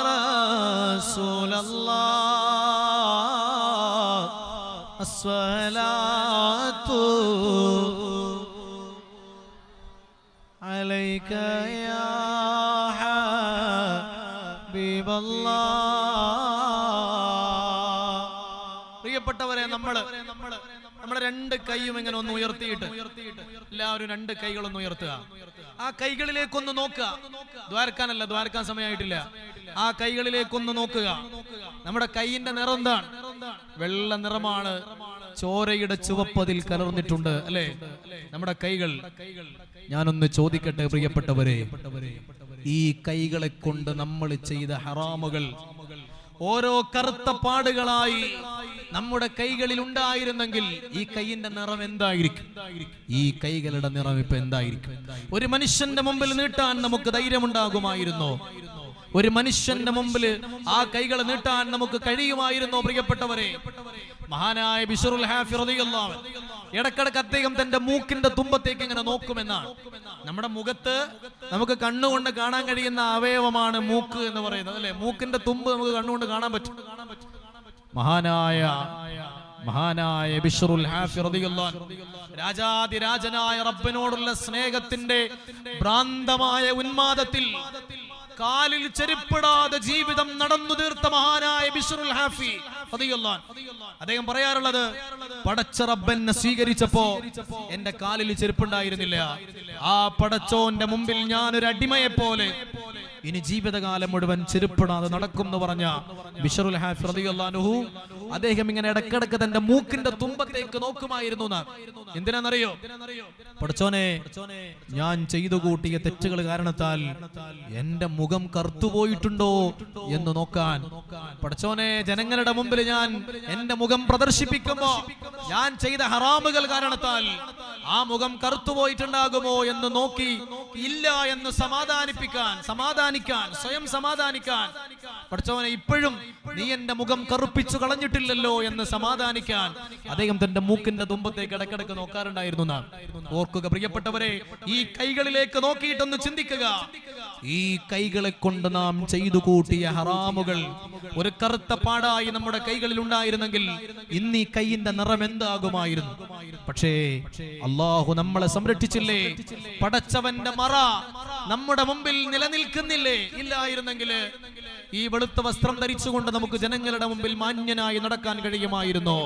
റസൂലല്ലാഹ്, അസ്സലാത്തു അലൈക യാ ഹബീബല്ലാഹ്. പ്രിയപ്പെട്ടവരെ, നമ്മുടെ രണ്ട് കൈയും ഇങ്ങനെ ഒന്ന് ഉയർത്തിയിട്ട് എല്ലാവരും രണ്ട് കൈകളൊന്ന് ഉയർത്തുക. ആ കൈകളിലേക്കൊന്ന് നോക്കുക. ദ്വാരക്കാനല്ല, ദ്വാരക്കാൻ സമയമായിട്ടില്ല. ആ കൈകളിലേക്കൊന്ന് നോക്കുക. നമ്മുടെ കൈയിന്റെ നിറം എന്താണ്? വെള്ള നിറമാണ്. ചോരയുടെ ചുവപ്പതിൽ കലർന്നിട്ടുണ്ട് അല്ലെ നമ്മുടെ കൈകൾ. ഞാനൊന്ന് ചോദിക്കട്ടെ പ്രിയപ്പെട്ടവരെ, ഈ കൈകളെ കൊണ്ട് നമ്മൾ ചെയ്ത ഹറാമുകൾ ഓരോ കറുത്ത പാടുകളായി നമ്മുടെ കൈകളിൽ ഉണ്ടായിരുന്നെങ്കിൽ ഈ കൈയിന്റെ നിറം എന്തായിരിക്കും? ഈ കൈകളുടെ നിറം ഇപ്പൊ എന്തായിരിക്കും? ഒരു മനുഷ്യന്റെ മുമ്പിൽ നീട്ടാൻ നമുക്ക് ധൈര്യമുണ്ടാകുമായിരുന്നോ? ഒരു മനുഷ്യന്റെ മുമ്പിൽ ആ കൈകൾ നീട്ടാൻ നമുക്ക് കഴിയുമായിരുന്നോ? പ്രിയപ്പെട്ടവരെ, മഹാനായ ബിശ്റുൽ ഹാഫി റളിയല്ലാഹു അൻഹു ഇടക്കിടക്ക് അദ്ദേഹം തന്റെ മൂക്കിന്റെ തുമ്പത്തേക്ക് ഇങ്ങനെ നോക്കുമെന്നാണ്. നമ്മുടെ മുഖത്ത് നമുക്ക് കണ്ണുകൊണ്ട് കാണാൻ കഴിയുന്ന അവയവമാണ് മൂക്ക് എന്ന് പറയുന്നത് അല്ലെ. മൂക്കിന്റെ തുമ്പ് നമുക്ക് കണ്ണുകൊണ്ട് കാണാൻ പറ്റും. മഹാനായ ബിശ്റുൽ ഹാഫി റളിയല്ലാഹു അൻഹു രാജാതിരാജനായ റബ്ബിനോടുള്ള സ്നേഹത്തിന്റെ ഭ്രാന്തമായ ഉന്മാദത്തിൽ കാലിൽ ചെരുപ്പിടാതെ ജീവിതം നടന്നു തീർത്ത മഹാനായ ബിശ്റുൽ ഹാഫി റളിയല്ലാഹു അൻഹു അദ്ദേഹം പറയാറുള്ളത്, പടച്ച റബ്ബനെ സ്വീകരിച്ചപ്പോ എന്റെ കാലിൽ ചെരുപ്പുണ്ടായിരുന്നില്ല. ആ പടച്ചോന്റെ മുമ്പിൽ ഞാനൊരു അടിമയെ പോലെ ഇനി ജീവിതകാലം മുഴുവൻ ചെരുപ്പിടാതെ നടക്കും എന്ന് പറഞ്ഞ ബിശ്റുൽ ഹാഫി റളിയല്ലാഹു അൻഹു അദ്ദേഹം ഇങ്ങനെ ഇടക്കിടക്ക് തന്റെ മൂക്കിന്റെ തുമ്പത്തേക്ക് നോക്കുമായിരുന്നു. എന്തിനാണെന്നറിയോ? പടച്ചോനെ, ഞാൻ ചെയ്തു കൂട്ടിയ തെറ്റുകൾ കാരണത്താൽ എന്റെ മുഖം കറുത്തുപോയിട്ടുണ്ടോ എന്ന് നോക്കാൻ. പടച്ചോനെ, ജനങ്ങളുടെ മുമ്പിൽ ഞാൻ എന്റെ മുഖം പ്രദർശിപ്പിക്കുമ്പോ ഞാൻ ചെയ്ത ഹറാമുകൾ കാരണത്താൽ ആ മുഖം കറുത്തുപോയിട്ടുണ്ടാകുമോ എന്ന് നോക്കി ഇല്ല എന്ന് സ്വയം സമാധാനിക്കാൻ പടച്ചോനെ, ഇപ്പോഴും നീ എന്റെ മുഖം കറുപ്പിച്ചു കളഞ്ഞിട്ടില്ലല്ലോ എന്ന് സമാധാനിക്കാൻ അദ്ദേഹം തന്റെ മൂക്കിന്റെ തുമ്പത്തേക്ക് ഇടക്കിടക്ക് നോക്കാറുണ്ടായിരുന്നു. നാം ഓർക്കുക പ്രിയപ്പെട്ടവരെ, ഈ കൈകളിലേക്ക് നോക്കിയിട്ടൊന്ന് ചിന്തിക്കുക. ഈ കൈകളെ കൊണ്ട് നാം ചെയ്തു കൂട്ടിയ ഹറാമുകൾ ഒരു കറുത്ത പാടായി നമ്മുടെ കൈകളിൽ ഉണ്ടായിരുന്നെങ്കിൽ ഇന്ന് ഈ കൈയിന്റെ നിറം എന്താകുമായിരുന്നു? പക്ഷേ അള്ളാഹു നമ്മളെ സംരക്ഷിച്ചില്ലേ? പടച്ചവന്റെ മറ നമ്മുടെ മുമ്പിൽ നിലനിൽക്കുന്നില്ലേ? ഇല്ലായിരുന്നെങ്കിൽ ഈ വെളുത്ത വസ്ത്രം ധരിച്ചുകൊണ്ട് നമുക്ക് ജനങ്ങളുടെ മുമ്പിൽ മാന്യനായി നടക്കാൻ കഴിയുമായിരുന്നോ?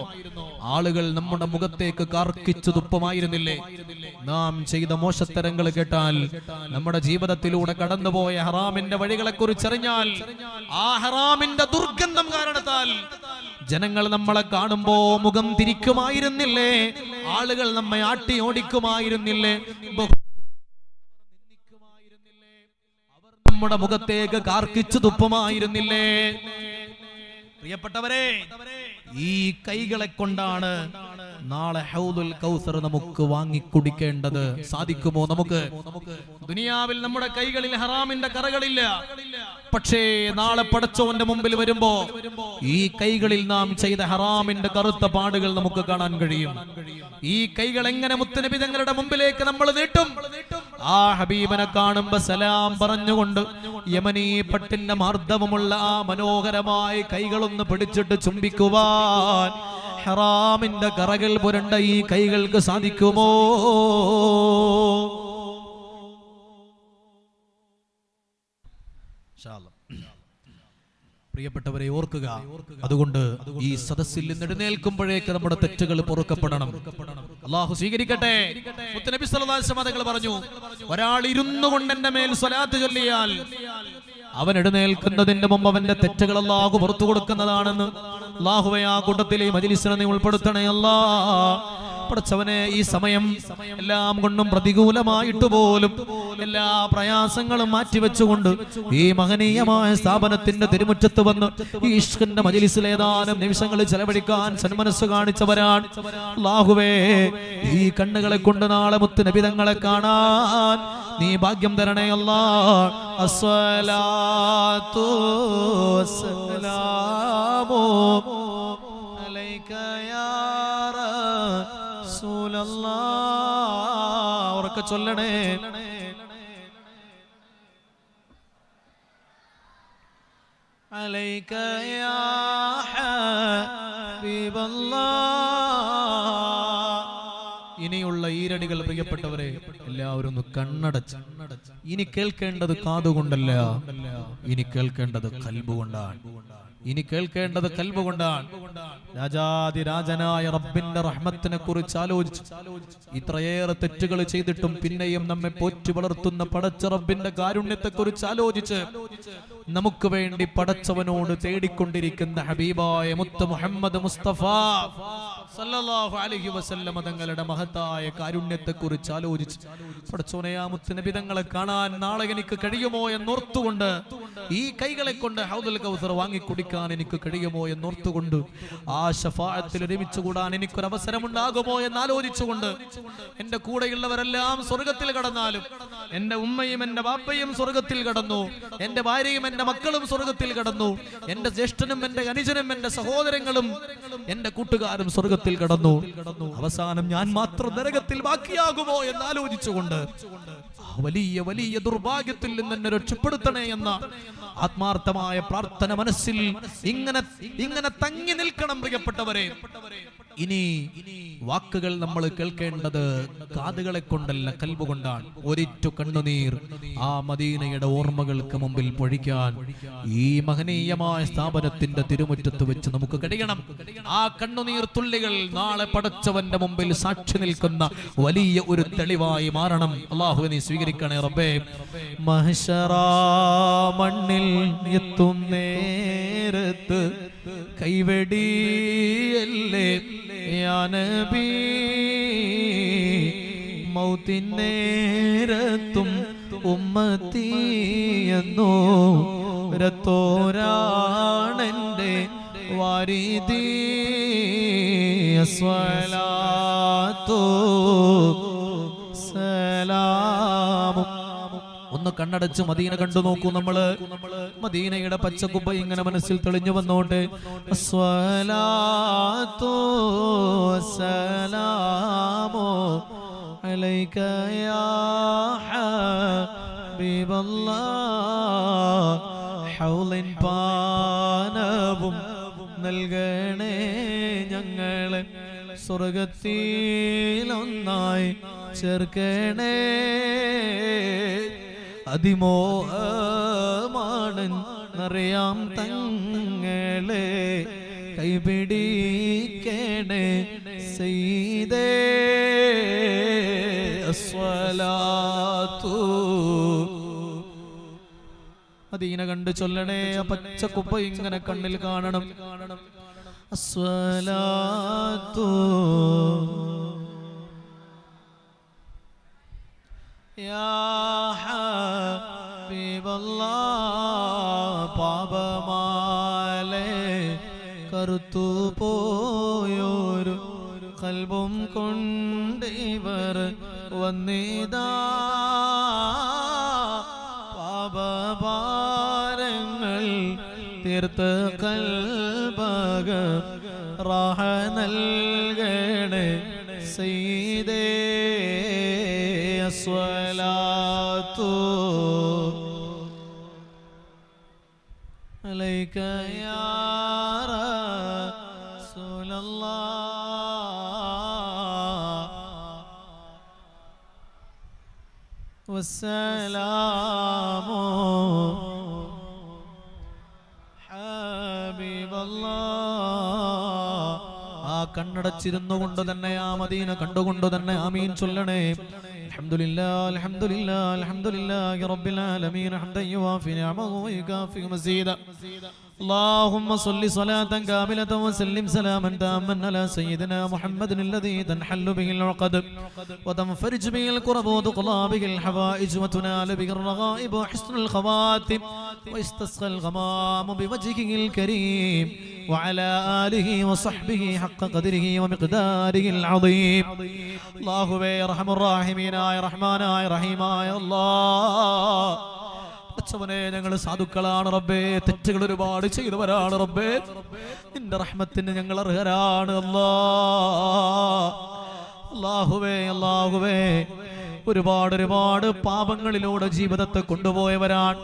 ആളുകൾ നമ്മുടെ മുഖത്തേക്ക് കാർക്കിച്ചു തുപ്പമായിരുന്നില്ലേ? നാം ചെയ്ത മോശത്തരങ്ങൾ കേട്ടാൽ, നമ്മുടെ ജീവിതത്തിലൂടെ കടന്നുപോയ ഹറാമിന്റെ വഴികളെ കുറിച്ചറിഞ്ഞാൽ, ആ ഹറാമിന്റെ ദുർഗന്ധം കാരണത്താൽ ജനങ്ങൾ നമ്മളെ കാണുമ്പോ മുഖം തിരിക്കുമായിരുന്നില്ലേ? ആളുകൾ നമ്മെ ആട്ടി ഓടിക്കുമായിരുന്നില്ലേ? നമ്മുടെ മുഖത്തേക്ക് കാർക്കിച്ചു തുപ്പമായിരുന്നില്ലേ? പ്രിയപ്പെട്ടവരെ, ഈ കൈകളെ കൊണ്ടാണ് നാളെ ഹൗദുൽ കൗസർ നമുക്ക് വാങ്ങിക്കുടിക്കേണ്ടത്. സാധിക്കുമോ നമുക്ക്? ദുനിയാവിൽ നമ്മുടെ കൈകളിൽ ഹറാമിന്റെ കറകളില്ല. പക്ഷേ നാളെ പടച്ചവന്റെ മുമ്പിൽ വരുമ്പോ ഈ കൈകളിൽ നാം ചെയ്ത ഹറാമിന്റെ കറുത്ത പാടുകൾ നമുക്ക് കാണാൻ കഴിയും. ഈ കൈകൾ എങ്ങനെ മുത്തുനബി തങ്ങളുടെ മുമ്പിലേക്ക് നമ്മൾ നീട്ടും? ആ ഹബീബിനെ കാണുമ്പോ സലാം പറഞ്ഞുകൊണ്ട് യമനീ പട്ടിന്റെ മാർദ്ദവമുള്ള ആ മനോഹരമായ കൈകളൊന്ന് പിടിച്ചിട്ട് ചുംബിക്കുവാൻ ഹറാമിന്റെ കറകൾ പുരണ്ട ഈ കൈകൾക്ക് സാധിക്കുമോ? പ്രിയപ്പെട്ടവരെ ഓർക്കുക, അതുകൊണ്ട് ഈ സദസ്സിൽ നിന്ന് എഴുന്നേൽക്കുമ്പോഴേക്ക് നമ്മുടെ തെറ്റുകൾ പൊറുക്കപ്പെടണം. അല്ലാഹു സ്വീകരിക്കട്ടെ. മുത്തുനബി സല്ലല്ലാഹു അലൈഹി വസല്ലം തങ്ങൾ പറഞ്ഞു, ഒരാൾ ഇരുന്നു കൊണ്ട് എന്റെ മേൽ സ്വലാത്ത് ചൊല്ലിയാൽ അവൻ എഴുന്നേൽക്കുന്നതിന്റെ മുമ്പ് അവന്റെ തെറ്റുകൾ അല്ലാഹു പുറത്തു കൊടുക്കുന്നതാണെന്ന്. അല്ലാഹുവേ, ആ കൂട്ടത്തിൽ ഈ മജ്‌ലിസിനെ നീ ഉൾപ്പെടുത്തണേ അല്ലാഹ്. പടച്ചവനെ, ഈ സമയം എല്ലാം കൊണ്ടും പ്രതികൂലമായിട്ട് പോലും എല്ലാ പ്രയാസങ്ങളും മാറ്റിവെച്ചുകൊണ്ട് ഈ മഹനീയമായ സ്ഥാപനത്തിന്റെ തിരുമുറ്റത്ത് വന്ന് ഈ ഇഷ്കിന്റെ മജ്‌ലിസിൽ ഏതാനും നിമിഷങ്ങൾ ചെലവഴിക്കാൻ സന്മനസ്സ് കാണിച്ചവരാണ്. അല്ലാഹുവേ, ഈ കണ്ണുകളെ കൊണ്ട് നാളെ മുത്ത് നബി തങ്ങളെ കാണാൻ നീ ഭാഗ്യം തരണേ അല്ലാഹ്. അസ്സലാത്തു വസ്സലാമു അലൈക യാ റസൂലല്ലാഹ്. ഉറക്കെ ചൊല്ലണേ. അലൈക യാ ഹബീബല്ലാഹ്. ഇനിയുള്ള ഈരടികൾ പ്രിയപ്പെട്ടവരെ എല്ലാവരും ഒന്ന് കണ്ണടച്ച്. ഇനി കേൾക്കേണ്ടത് കാതുകൊണ്ടല്ല, ഇനി കേൾക്കേണ്ടത് കൽബ് കൊണ്ടാണ്. ഇനി കേൾക്കേണ്ടത് കൽബ് കൊണ്ടാണ്. രാജാതിരാജനായ റബ്ബിന്റെ റഹ്മത്തിനെ കുറിച്ച് ആലോചിച്ചു. ഇത്രയേറെ തെറ്റുകൾ ചെയ്തിട്ടും പിന്നെയും നമ്മെ പോറ്റി വളർത്തുന്ന പടച്ച റബ്ബിന്റെ കാരുണ്യത്തെ കുറിച്ച് ആലോചിച്ച് നമുക്ക് വേണ്ടി പടച്ചവനോട് തേടിക്കൊണ്ടിരിക്കുന്ന ഹബീബായ മുത്ത് മുഹമ്മദ് മുസ്തഫ സല്ലല്ലാഹു അലൈഹി വസല്ലം തങ്ങളുടെ മഹത്തായ കാരുണ്യത്തെ കുറിച്ച് ആലോചിച്ച് പടച്ചോനെ, ആ മുത്ത് നബി തങ്ങളെ കാണാൻ നാളെ എനിക്ക് കഴിയുമോ എന്നോർത്തുകൊണ്ട്, ഈ കൈകളെ കൊണ്ട് ഹൗദുൽ കൗസർ വാങ്ങിക്കുടിക്കാൻ എനിക്ക് കഴിയുമോ എന്നോർത്തുകൊണ്ട്, ആ ശഫാഅത്തിൽ ഒരുമിച്ച് കൂടാൻ എനിക്കൊരവസരമുണ്ടാകുമോ എന്നാലോചിച്ചുകൊണ്ട്, എന്റെ കൂടെയുള്ളവരെല്ലാം സ്വർഗത്തിൽ കടന്നാലും എന്റെ ഉമ്മയും എന്റെ ബാപ്പയും സ്വർഗത്തിൽ കടന്നു, എന്റെ ഭാര്യയും എന്റെ മക്കളും സ്വർഗത്തിൽ കടന്നു, എന്റെ ജ്യേഷ്ഠനും എന്റെ അനുജനും എന്റെ സഹോദരങ്ങളും എന്റെ കൂട്ടുകാരും സ്വർഗത്തിൽ കടന്നു, അവസാനം ഞാൻ മാത്രം നരകത്തിൽ ബാക്കിയാകുമോ എന്നാലോചിച്ചുകൊണ്ട് വലിയ വലിയ ദുർഭാഗ്യത്തിൽ നിന്ന് എന്നെ രക്ഷപ്പെടുത്തണേ എന്ന ആത്മാർത്ഥമായ പ്രാർത്ഥന മനസ്സിൽ ഇങ്ങനെ തങ്ങി നിൽക്കണം. പ്രിയപ്പെട്ടവരെ, ഇനി വാക്കുകൾ നമ്മൾ കേൾക്കേണ്ടത് കാതുകളെ കൊണ്ടല്ല, കൽബ് കൊണ്ടാണ്. ഒരിറ്റു കണ്ണുനീർ ആ മദീനയുടെ ഓർമ്മകൾക്ക് മുമ്പിൽ പൊഴിക്കാൻ ഈ മഹനീയമായ സ്ഥാപനത്തിന്റെ തിരുമുറ്റത്ത് വെച്ച് നമുക്ക് കഴിയണം. ആ കണ്ണുനീർ തുള്ളികൾ നാളെ പടച്ചവന്റെ മുമ്പിൽ സാക്ഷി നിൽക്കുന്ന വലിയ ഒരു തെളിവായി മാറണം. അല്ലാഹുവേ, നീ സ്വീകരിക്കണേ റബ്ബേ. മഹ്ശറാ മണ്ണിൽ എത്തും നേരത്ത് കൈവെടിയല്ലേ യാ നബി, മൗത്തിനേരത്തും ഉമ്മത്തി എന്നോ രത്തോരാണെന്റെ വാരിദി. അസ്സലാത്തു സലാമും. ഒന്ന് കണ്ണടച്ച് മദീന കണ്ടു നോക്കൂ. നമ്മള് മദീനയുടെ പച്ചക്കുപ്പ ഇങ്ങനെ മനസ്സിൽ തെളിഞ്ഞു വന്നോട്ടെ. അസ്സലാത്തു വസ്സലാമു അലൈക യാ ഹബീബല്ലാഹ്. ഹൗലിൻ പാനവും നൽകണേ ഞങ്ങളെ, സ്വർഗത്തിലൊന്നായി ചേർക്കണേ. അതിമോഹമാണെന്നറിയാം തങ്ങളെ, കൈപിടിക്കണേ സയ്യിദേ. അസ്സലാത്തു. മദീന കണ്ട് ചൊല്ലണേ. ആ പച്ചക്കുപ്പ ഇങ്ങനെ കണ്ണിൽ കാണണം. അസ്സലാത്തു യാ ഹബീബല്ലാഹ്. പാപമാലേ കറുത്തു പോയൊരു കൽബും കൊണ്ടിവർ വന്നിതാ, പാപഭാരങ്ങൾ തീർത്ത് കൽബക റാഹ നൽകണേ സയ്യിദേ. الصلاة عليك يا رسول الله والسلام حبيب الله. ആ കണ്ണടച്ചിരുന്നു കൊണ്ട് തന്നെ ആ മദീന കണ്ടുകൊണ്ട് തന്നെ ആമീൻ ചൊല്ലണേ. അൽഹംദുലില്ലാഹ് അൽഹംദുലില്ലാഹ് അൽഹംദുലില്ലാഹി റബ്ബിൽ ആലമീൻ ഹംദൻ യുവാഫി നിഅമഹു വയുകാഫി മസീദ. اللهم صل صلاة كاملة وسلم سلاما تاما على سيدنا محمد الذي تنحل به العقد وتنفرج به الكرب وتقضى به الحوائج وتنال به الرغائب وحسن الخواتم ويستسقى الغمام بوجهه الكريم وعلى آله وصحبه حق قدره ومقداره العظيم. الله يرحم الراحمين يا رحمن يا رحيم يا الله. ഞങ്ങൾ സാധുക്കളാണ് റബ്ബേ, തെറ്റുകൾ ഒരുപാട് ചെയ്തവരാണ് റബ്ബേ. നിന്റെ റഹ്മത്തിന് ഞങ്ങൾ അർഹരാണ് അല്ലാഹുവേ. അല്ലാഹുവേ, ഒരുപാട് പാപങ്ങളിലൂടെ ജീവിതത്തെ കൊണ്ടുപോയവരാണ്.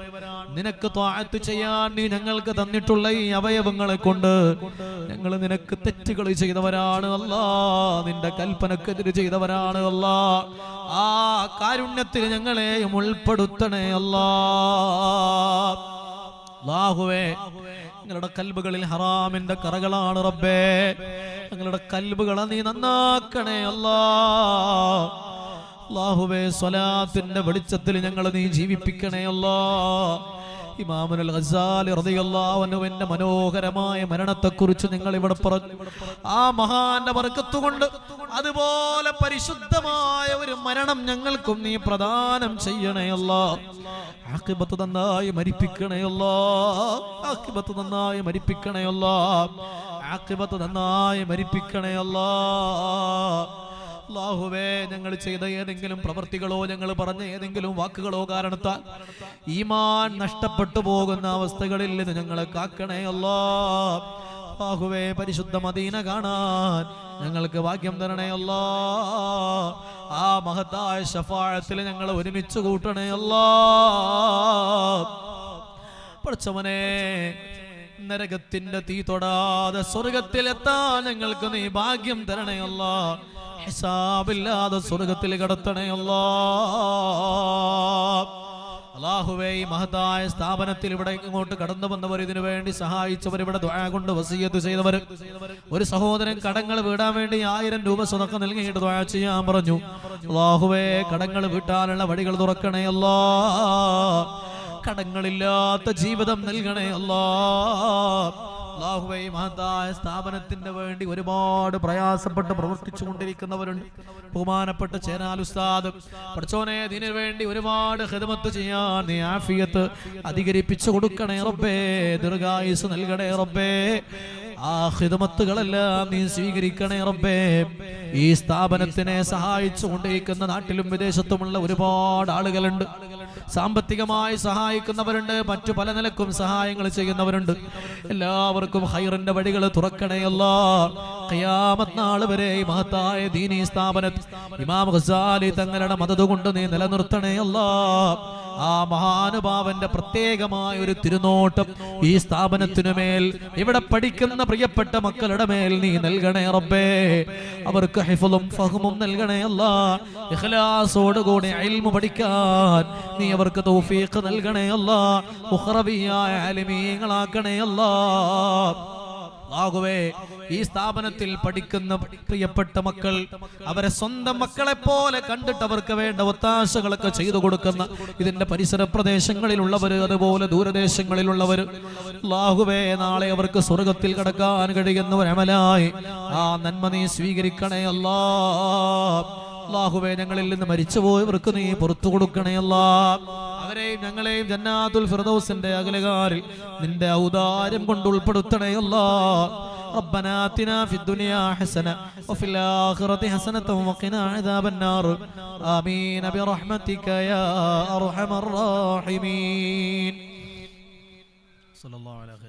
നിനക്ക് ത്വാഅത്ത് ചെയ്യാൻ നീ ഞങ്ങൾക്ക് തന്നിട്ടുള്ള ഈ അവയവങ്ങളെ കൊണ്ട് ഞങ്ങൾ നിനക്ക് തെറ്റുകൾ ചെയ്തവരാണ് അല്ലാ. നിന്റെ കൽപ്പനക്കെതിരെ ചെയ്തവരാണ് അല്ലാ. ആ കാരുണ്യത്തിൽ ഞങ്ങളെയും ഉൾപ്പെടുത്തണേ അല്ലാഹുവേ. ഞങ്ങളുടെ കൽബുകളിൽ ഹറാമിന്റെ കറകളാണ് റബ്ബേ. ഞങ്ങളുടെ കൽബുകളെ നീ നന്നാക്കണേ അല്ലാഹുവേ. സ്വലാത്തിന്റെ വെളിച്ചത്തിൽ ഞങ്ങളെ നീ ജീവിപ്പിക്കണേ ഇമാമുൽ ഗസാലി റളിയല്ലാഹു അൻഹുവിന്റെ മനോഹരമായ മരണത്തെക്കുറിച്ച് നിങ്ങൾ ഇവിടെ പറഞ്ഞു. ആ മഹാന്റെ ബർക്കത്ത് കൊണ്ട് അതുപോലെ പരിശുദ്ധമായ ഒരു മരണം ഞങ്ങൾക്കും നീ പ്രദാനം ചെയ്യണേ ആഖിബത്ത് നന്നായി മരിപ്പിക്കണേ ആഖിബത്ത് നന്നായി മരിപ്പിക്കണേ ആഖിബത്ത് നന്നായി മരിപ്പിക്കണേ അല്ലാഹുവേ. ഞങ്ങൾ ചെയ്ത ഏതെങ്കിലും പ്രവൃത്തികളോ ഞങ്ങൾ പറഞ്ഞ ഏതെങ്കിലും വാക്കുകളോ കാരണത്താൽ ഈമാൻ നഷ്ടപ്പെട്ടു പോകുന്ന അവസ്ഥകളിൽ നിന്ന് ഞങ്ങളെ കാക്കണേ അല്ലാഹുവേ. പരിശുദ്ധ മദീന കാണാൻ ഞങ്ങൾക്ക് ഭാഗ്യം തരണേ ആ മഹത്തായ ശഫാഅത്തിൽ ഞങ്ങൾ ഒരുമിച്ച് കൂട്ടണേ പടച്ചവനെ. നരകത്തിന്റെ തീ തൊടാതെ സ്വർഗത്തിലെത്താൻ ഞങ്ങൾക്ക് നീ ഭാഗ്യം തരണേ ഹിസാബില്ലാതെ സ്വർഗത്തിൽ കടത്തണേ അല്ലാഹുവേ. ഈ മഹത്തായ സ്ഥാപനത്തിൽ ഇവിടെ ഇങ്ങോട്ട് കടന്നു വന്നവർ, ഇതിനു വേണ്ടി സഹായിച്ചവർ, ഇവിടെ ദുആ കൊണ്ട് വസിയ്യത്ത് ചെയ്തവർ, ഒരു സഹോദരൻ കടങ്ങൾ വീടാൻ വേണ്ടി 1000 രൂപ സ്വതക്ക നൽകിയിട്ട് ദുആ ചെയ്യാൻ പറഞ്ഞു. അല്ലാഹുവേ, കടങ്ങൾ വീട്ടാനുള്ള വഴികൾ തുറക്കണേ കടങ്ങളില്ലാത്ത ജീവിതം നൽകണേ അല്ലാഹുവേ. മഹത്തായ സ്ഥാപനത്തിന് വേണ്ടി ഒരുപാട് പ്രയാസപ്പെട്ട് പ്രവർത്തിച്ചു കൊണ്ടിരിക്കുന്നവരുണ്ട്. ബഹുമാനപ്പെട്ട ചേരാൽ ഉസ്താദ്, പടച്ചോനെ, ഇതിനു വേണ്ടി ഒരുപാട് ഖിദ്മത്ത് ചെയ്യാൻ നീ ആഫിയത്ത് അധികരിപ്പിച്ചു കൊടുക്കണേ റബ്ബേ. ദീർഘായുസ് നൽകണേ റബ്ബേ. ആ ഖിദ്മത്തുകളെല്ലാം നീ സ്വീകരിക്കണേ റബ്ബേ. ഈ സ്ഥാപനത്തിനെ സഹായിച്ചു കൊണ്ടിരിക്കുന്ന നാട്ടിലും വിദേശത്തുമുള്ള ഒരുപാട് ആളുകളുണ്ട്. സാമ്പത്തികമായി സഹായിക്കുന്നവരുണ്ട്, മറ്റു പല നിലക്കും സഹായങ്ങൾ ചെയ്യുന്നവരുണ്ട്. എല്ലാവർക്കും ഖൈറിന്റെ വഴികൾ തുറക്കണേ ഖിയാമത്ത് നാൾ വരെ ഈ മഹത്തായ ദീനീ സ്ഥാപനത്തിൽ ഇമാം ഗസാലി തങ്ങളുടെ മദദ് കൊണ്ട് നീ നിലനിർത്തണേ ആ മഹാനുഭാവന്റെ പ്രത്യേകമായ ഒരു തിരുനോട്ടം ഈ സ്ഥാപനത്തിനുമേൽ, ഇവിടെ പഠിക്കുന്ന പ്രിയപ്പെട്ട മക്കളുടെ മേൽ നീ നൽകണേ റബ്ബേ. അവർക്ക് ഹിഫ്ളും ഫഹ്മും നൽകണേ ഇഖ്ലാസോടുകൂടി ഇൽമു പഠിക്കാൻ നീ അവർക്ക് തൗഫീഖ് നൽകണേ ഉഖറവിയായ ആലിമീങ്ങളാക്കണേ ആകുവേ. ഈ സ്ഥാപനത്തിൽ പഠിക്കുന്ന പ്രിയപ്പെട്ട മക്കൾ അവരെ സ്വന്തം മക്കളെ പോലെ കണ്ടിട്ട് അവർക്ക് വേണ്ട ഒത്താശകളൊക്കെ ചെയ്തു കൊടുക്കുന്ന ഇതിന്റെ പരിസര പ്രദേശങ്ങളിലുള്ളവർ, അതുപോലെ ദൂരദേശങ്ങളിലുള്ളവർ, അല്ലാഹുവേ, നാളെ അവർക്ക് സ്വർഗത്തിൽ കടക്കാൻ കഴിയുന്ന ഒരു അമലായി ആ നന്മ നീ സ്വീകരിക്കണേ അല്ലാഹുവേ. ഞങ്ങളിൽ നിന്ന് മരിച്ചുപോയവർക്ക് നീ പുറത്തു കൊടുക്കണേ അവരെയും ഞങ്ങളെയും ജന്നാത്തുൽ ഫിർദൗസിന്റെ അകലകാരിൽ നിന്റെ ഔദാര്യം കൊണ്ട് ഉൾപ്പെടുത്തണേ ربنا آتنا في الدنيا حسنة وفي الآخرة حسنة وقنا عذاب النار آمين برحمتك يا أرحم الراحمين صلى الله عليه وسلم.